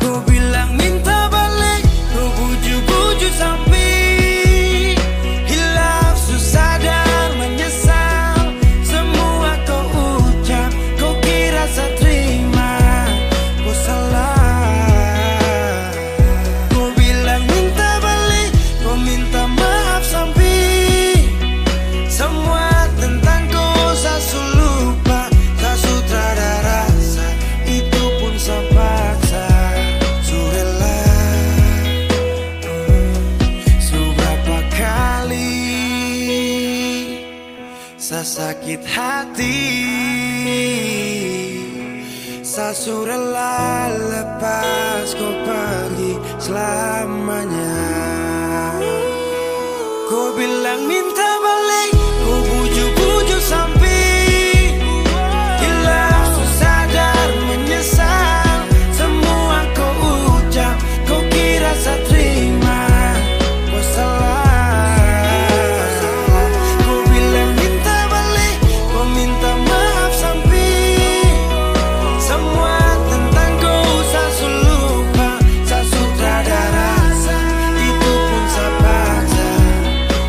A: kau bilang minta balik, kau bujuk-bujuk sampai hilaf, susah dan menyesal. Semua kau ucap, kau kira saya terima, kau salah. Kau bilang minta balik, kau minta maaf sampai semua tentang kau saya lupa. Tak sutradara rasa, itu pun saya paksa. Surela seberapa kali saya sakit hati, saya surela lepas kau pergi selamanya. Kau bilang minta balik, kau bujuk-bujuk sampai hilaf, susah dan menyesal. Semua kau ucap, kau kira saya terima, kau salah. Kau bilang minta balik, kau minta maaf sampai semua tentang kau saya lupa. Saya sutradara rasa, itu pun saya paksa.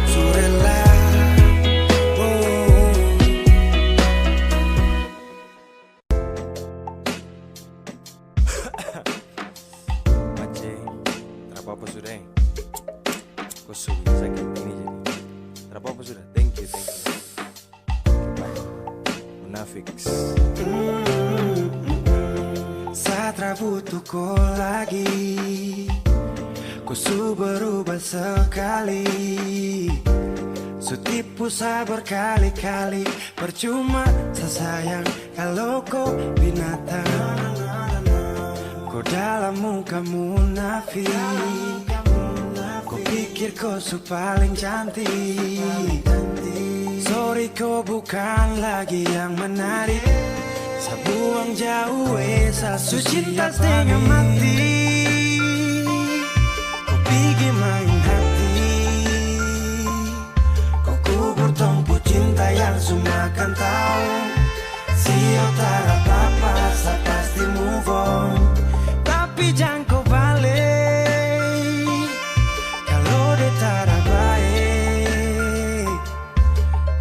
A: Surela Macing, tak apa-apa sudah. Kau suwi sakit ini jadi. Tak apa-apa sudah, thank you. Munafiks. Saya butuh kau lagi, kau su berubah sekali. Su tipu saya berkali-kali, percuma saya sayang kalau kau binatang. Kau dalam muka munafik, kau pikir kau su paling cantik. Sorry kau bukan lagi yang menarik, saya buang jauh saya su cinta setengah mati. Kau pergi main hati, kau kubur tompu cinta yang su makan tahu. Siapa tak apa-apa, saya pasti move on. Tapi jangan kau balik kalau dia tak baik.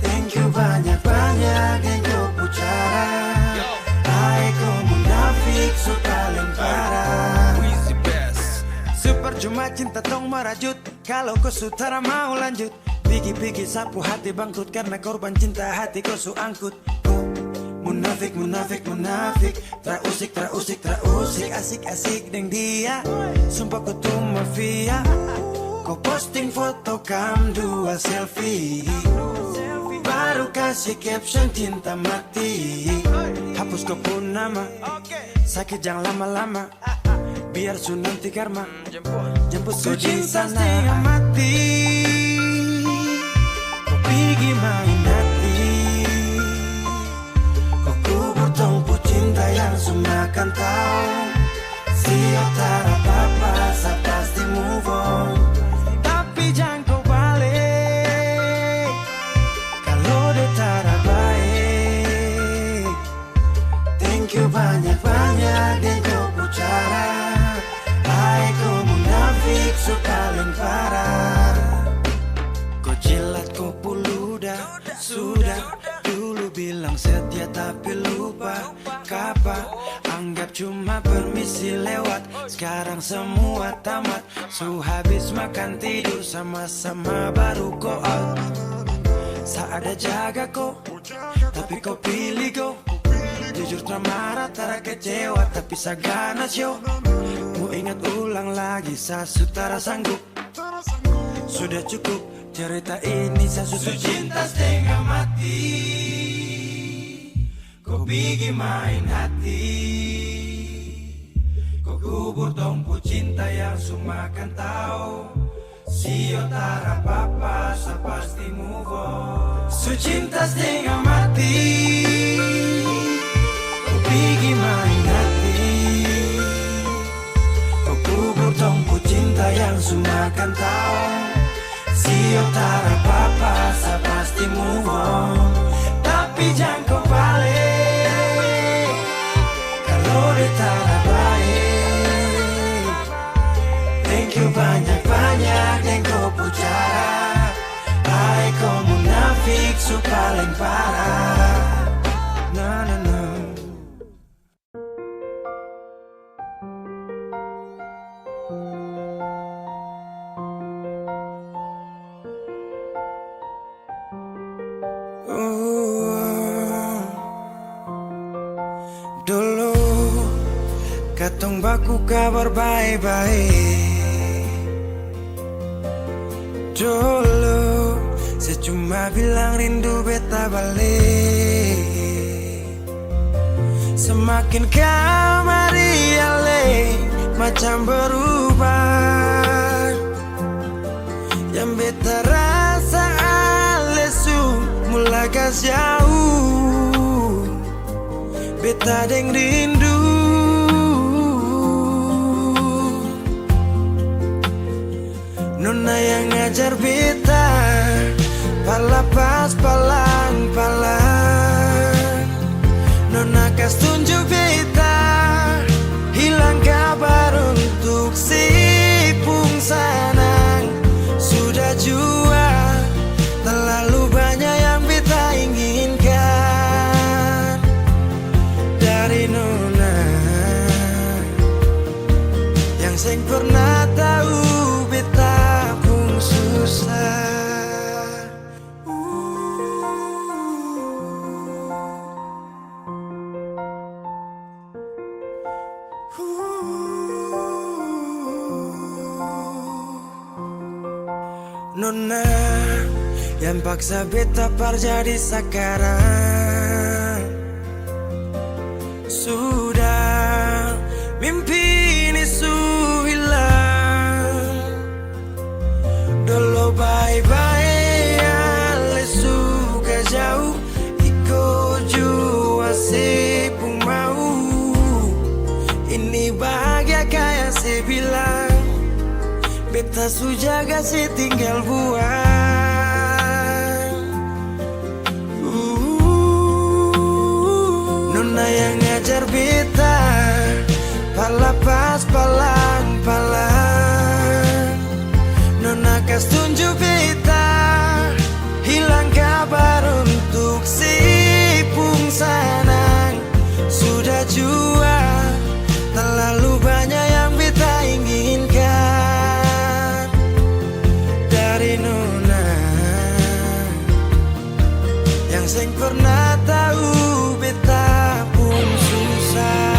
A: Thank you banyak-banyak yang kau pucara. Hai kau munafik, so paling parah. Sepercuma cinta tong merajut kalau kau sutara mau lanjut. Pigi-pigi sapu hati bangkrut karena korban cinta hati kau su angkut. Munafik, munafik, munafik, terusik, asik-asik deng dia. Sumpah kau tuh mafia, kau posting foto kam dua selfie, baru kasih caption cinta mati. Hapus kau pun nama, sakit jangan lama-lama, biar su nanti karma jemput kau di sana. Setengah mati, kau pergi main hati, kau kubur tompu cinta yang su makan tahu. Siap tak apa-apa, saya pasti move on. Tapi jangan kau balik kalau dia tak baik. tapi lupa kapa. Anggap cuma permisi lewat, sekarang semua tamat. So habis makan tidur sama-sama baru go out. Saat ada jaga kok, tapi kau pilih go. Jujur tak marah, tak kecewa, tapi saganas yo. Mau ingat ulang lagi, saya sutara sanggup. Sudah cukup cerita ini, saya sudah cinta setengah mati. Kau bikin main hati, kau kubur tompu cinta yang semua kan tahu. Sio tara papa, saya pasti move on. Su cinta setengah mati, kau bikin main hati, kau kubur tompu cinta yang semua kan tahu. Sio tara papa, saya pasti move on. Tapi jangan kau balik kalau dia tak baik. Thank you banyak-banyak yang kau pucara. Hai kau munafik su paling parah. Na na na. Dulu katong baku kabar baik-baik. Dulu saya cuma bilang rindu beta balik. Semakin kamari ale macam berubah. Yang beta rasa alesu mulai gas jauh. Beta deng rindu, nona yang ngajar beta, palapas palang-palang. Nona kas tunjuk beta, hilang kabar untuk si pungsanang. Sudah jua, terlalu banyak yang beta inginkan dari nona yang seng pernah tahu beta pun susah. Nona yang paksa beta par jadi sekarang. Sudah mimpi ini su hilang. Dulu bye-bye ale suka jauh. Iko jua si pun mau. Ini bahagia kayak si bilang. Beta su jaga si tinggal buang. Nona yang ngajar beta, palapas palang-palang. Nona kas tunjuk beta, hilang kabar untuk si pungsanang. Sudah jua, terlalu banyak yang beta inginkan dari nona yang seng pernah tahu beta pun susah.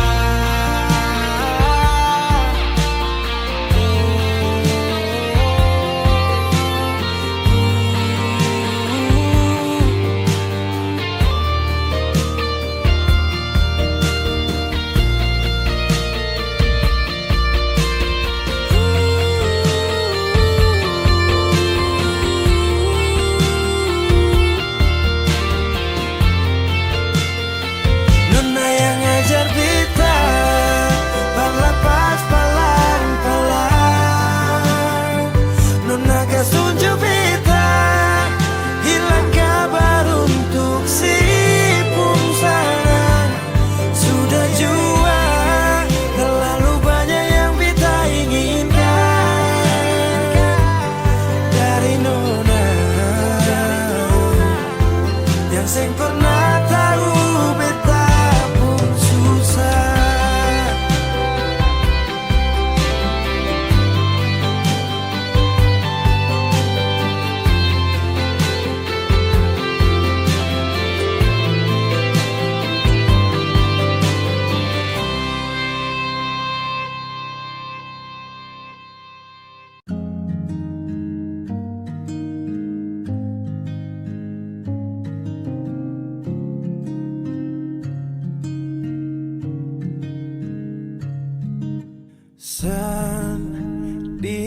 A: sendiri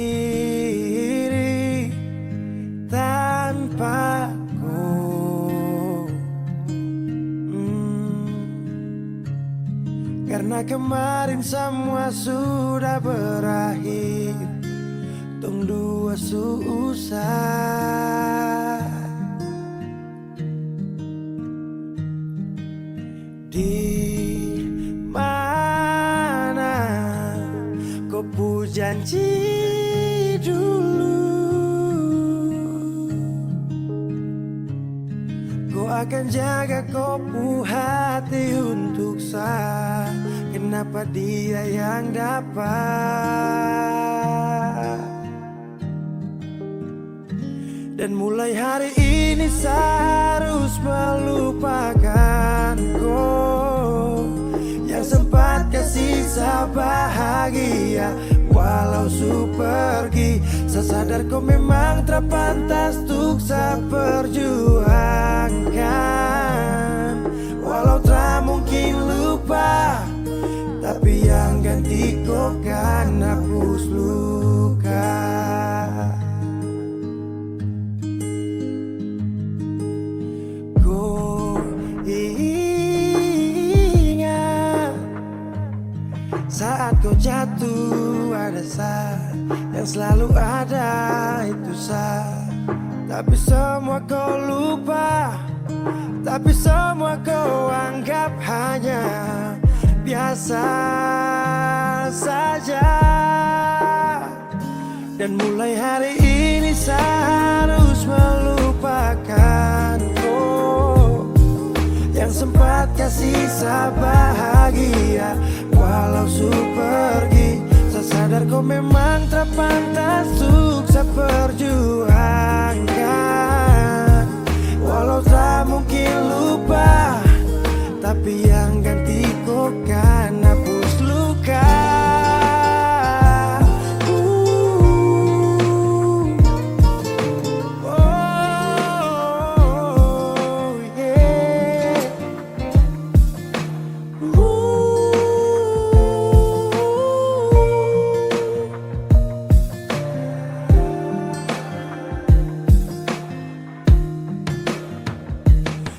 A: tanpaku. Karena kemarin semua sudah berakhir, tong dua susah. Di mana kau pu janji dulu, kau akan jaga kau pu hati untuk saya. Kenapa dia yang dapat? Dan mulai hari ini saya harus melupakan kau yang sempat kasih saya bahagia. Walau su pergi, saya sadar kau memang terpantas untuk saya perjuangkan. Walau tak mungkin lupa, tapi yang ganti kau kan hapus luka. Kau ingat saat kau jatuh, ada saya yang selalu ada, itu saya. Tapi semua kau lupa, tapi semua kau anggap hanya biasa saja. Dan mulai hari ini saya harus melupakan kau yang sempat kasih saya bahagia. Walau su pergi, saya sadar kau memang terpantas untuk saya perjuangkan. Walau tak mungkin lupa, tapi yang ganti kau kan hapus luka. Oh, yeah.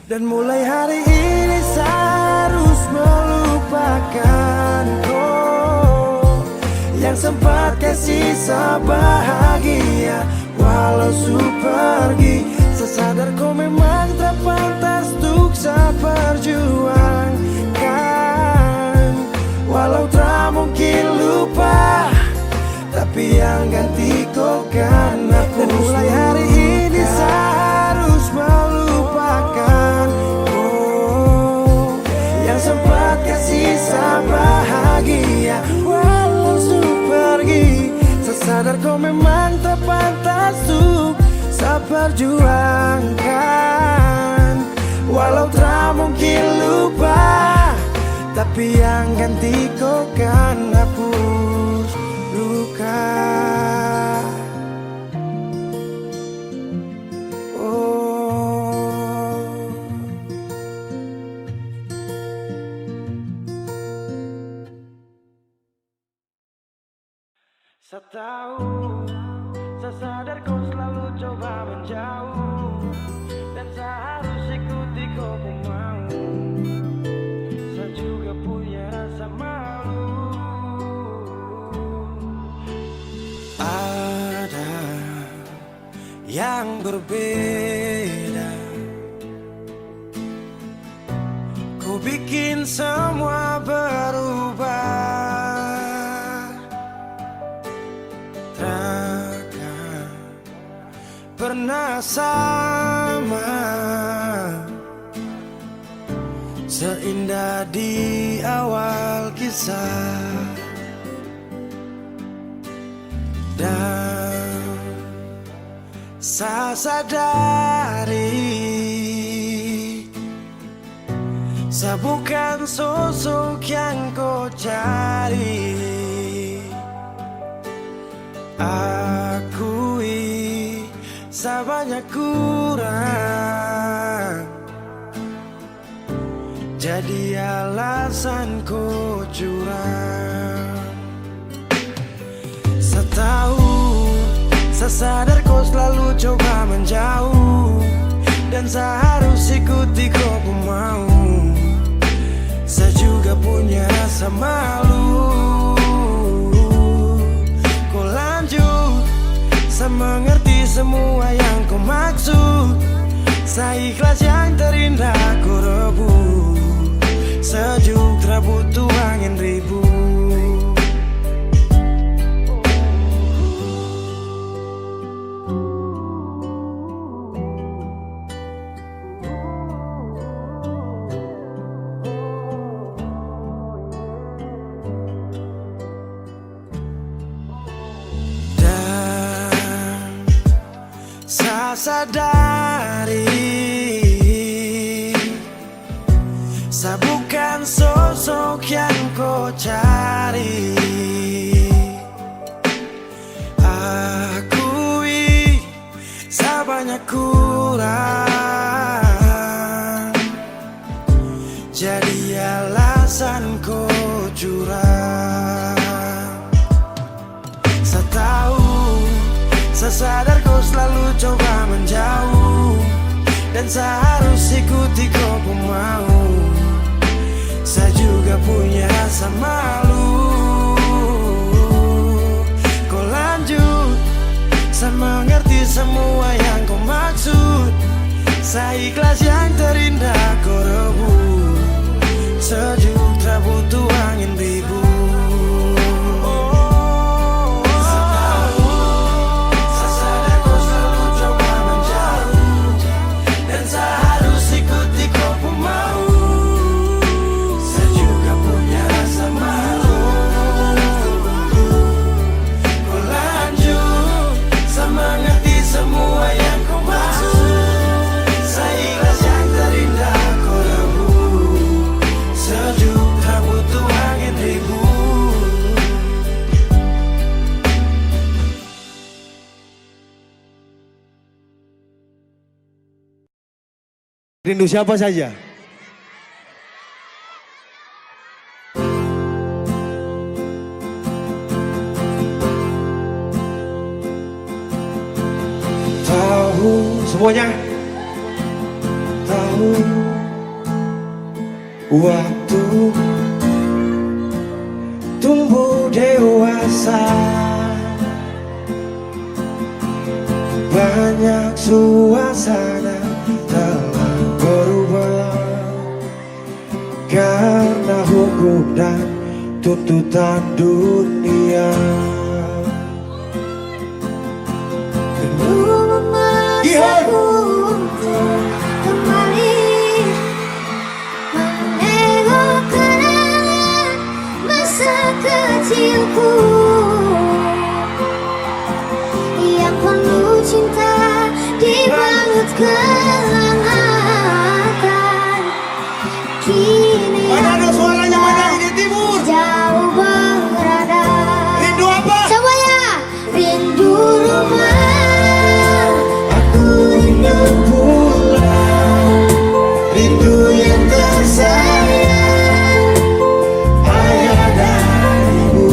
A: Dan mulai hari ini saya harus melupakan kau yang sempat kasih saya bahagia. Walau su pergi, saya sadar kau memang terpantas untuk saya perjuangkan. Walau tak mungkin lupa, tapi yang ganti kau kan hapus. Dan mulai hari ini saya harus melupakan kau yang sempat kasih saya bahagia. Walau su pergi, saya sadar kau memang terpantas untuk saya perjuangkan. Walau tak mungkin lupa, tapi yang ganti kau kan hapus luka. Saya tahu, saya sadar kau selalu coba menjauh, dan saya harus ikuti kau pun mau. Saya juga punya rasa malu. Ada yang berbeda, kau bikin semua berubah. Takkan pernah sama seindah di awal kisah. Dan saya sadari saya bukan sosok yang kau cari. Akui saya banyak kurang, jadi alasan kau curang. Setahun saya sadar kau selalu coba menjauh, dan saya harus ikuti kau pun mau. Saya juga punya rasa malu. Kau lanjut, saya mengerti semua yang kau maksud. Saya ikhlas yang terindah kau rebut. Sejuk tak butuh angin ribut. Saya sadari saya bukan sosok yang kau cari. Akui saya banyak kurang, jadi alasan kau curang. Saya tahu, saya sadar kau selalu coba menjauh, dan saya harus ikuti kau pun mau. Saya juga punya rasa malu. Kau lanjut, saya mengerti semua yang kau maksud. Saya ikhlas yang terindah kau rebut. Sejuk tak butuh angin ribut.
C: Rindu siapa saja? Tahu semuanya. Tahu waktu tumbuh dewasa, banyak suasana telah berubah karena hukum dan tuntutan dunia.
D: Rindu memaksaku untuk kembali menengok kenangan masa kecilku yang penuh cinta dibalut kehangatan. Kini
C: Mana ada suaranya, mana ini timur?
D: jauh berada.
C: Rindu apa?
D: Semuanya rindu rumah.
C: Aku rindu pulang, rindu yang tersayang, ayah dan ibu.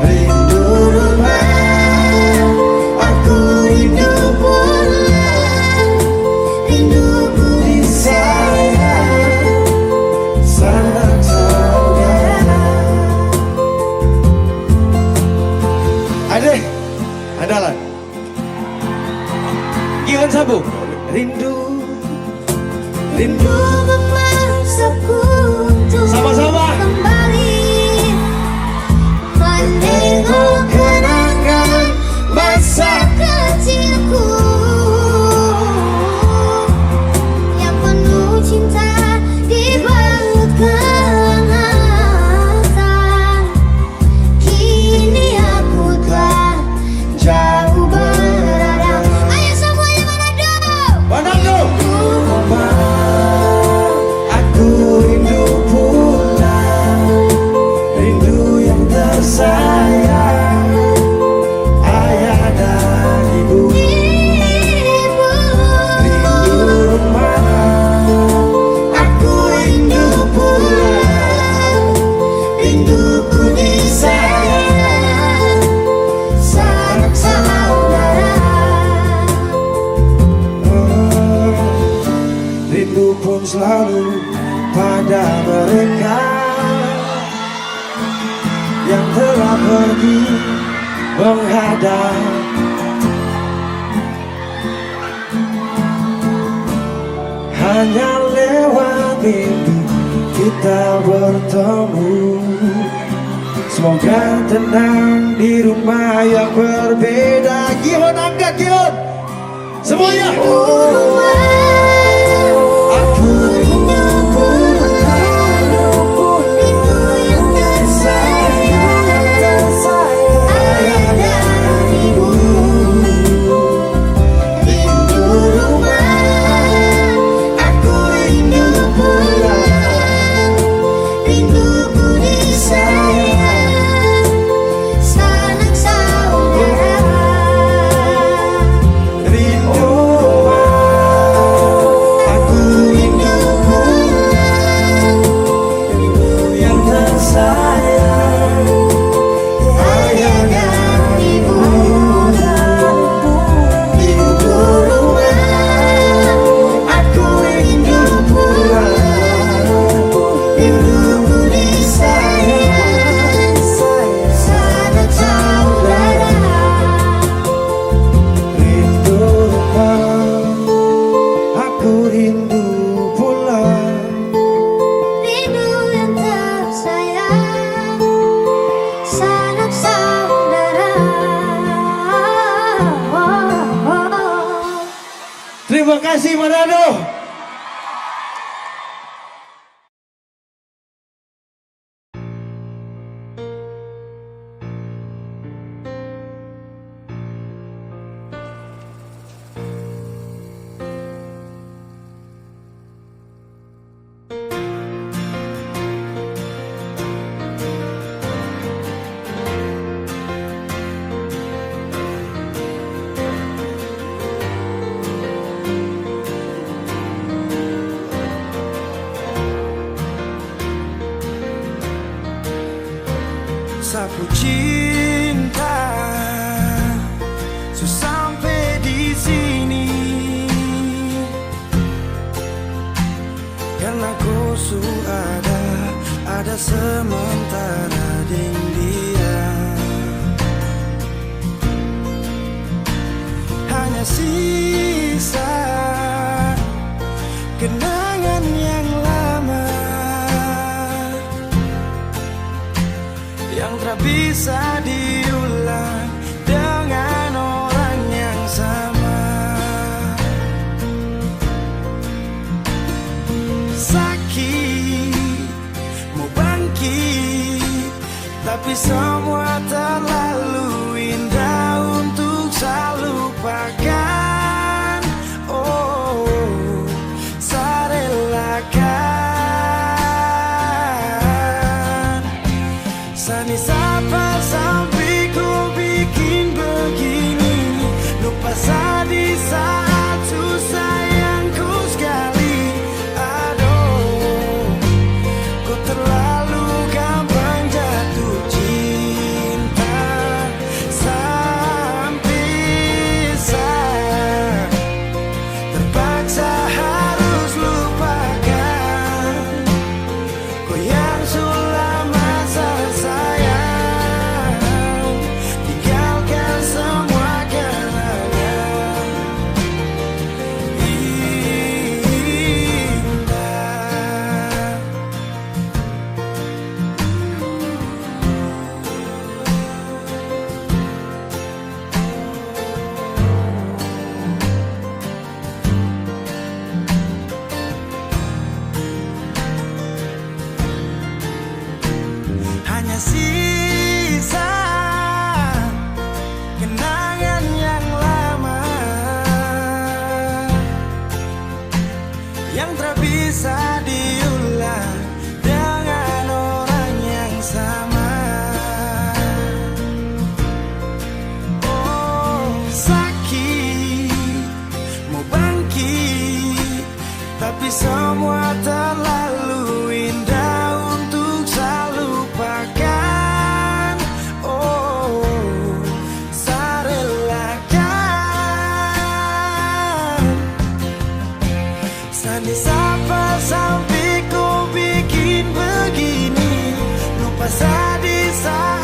C: Rindu rumah, aku rindu pulang,
D: Rinduku
C: disayang, sanak saudara. Adek, adalah Iwan Sabu. Rindu, rindu.
D: memaksaku untuk
C: Sama-sama.
D: kembali menengok kenangan masa kecilku yang penuh cinta dibalut kehangatan. Kini aku telah jauh berada. Ayo semuanya Manado.
C: Manado. Aku rindu pulang, rindu yang tersayang, rindu pun selalu pada mereka yang telah pergi menghadap. Hanya lewat mimpi kita bertemu. Semoga tenang di rumah yang berbeda. Gion, angkat Gion semuanya. Aku rindu pulang, rindu yang tersayang, ayah dan ibu. Rindu rumah, aku rindu pulang, rinduku disayang, sanak saudara. Rindu aku rindu pulang, rindu yang tersayang, ayah dan ibu. Rindu rumah, aku rindu pulang, rinduku disayang, sanak saudara. Rindu rumah, aku rindu pulang.
D: Rindu yang tersayang, sanak saudara.
C: Terima kasih Manado.
A: Sapu cinta sampai di sini karena kau ada sementara di dia. Hanya sisa kenangan yang lama yang tak bisa diulang dengan orang yang sama. Sakit, mau bangkit, tapi semua terlalu indah untuk saya lupakan. Oh, saya relakan. Sani sapa sampai ku bikin begini, lupa di saat susah yang ku sekali. Aduh, ku terlalu gampang jatuh cinta sampai saya terpaksa harus lupakan kau yang sudah masa sayang, tinggalkan semua kenangan indah. Hanya sisa kenangan yang lama yang tak bisa diulang dengan orang yang sama. Oh, sakit, mau bangkit, tapi semua terlalu indah untuk saya lupakan. Oh, saya relakan. Sani Apa sampai kau bikin begini? Lupa sedih saat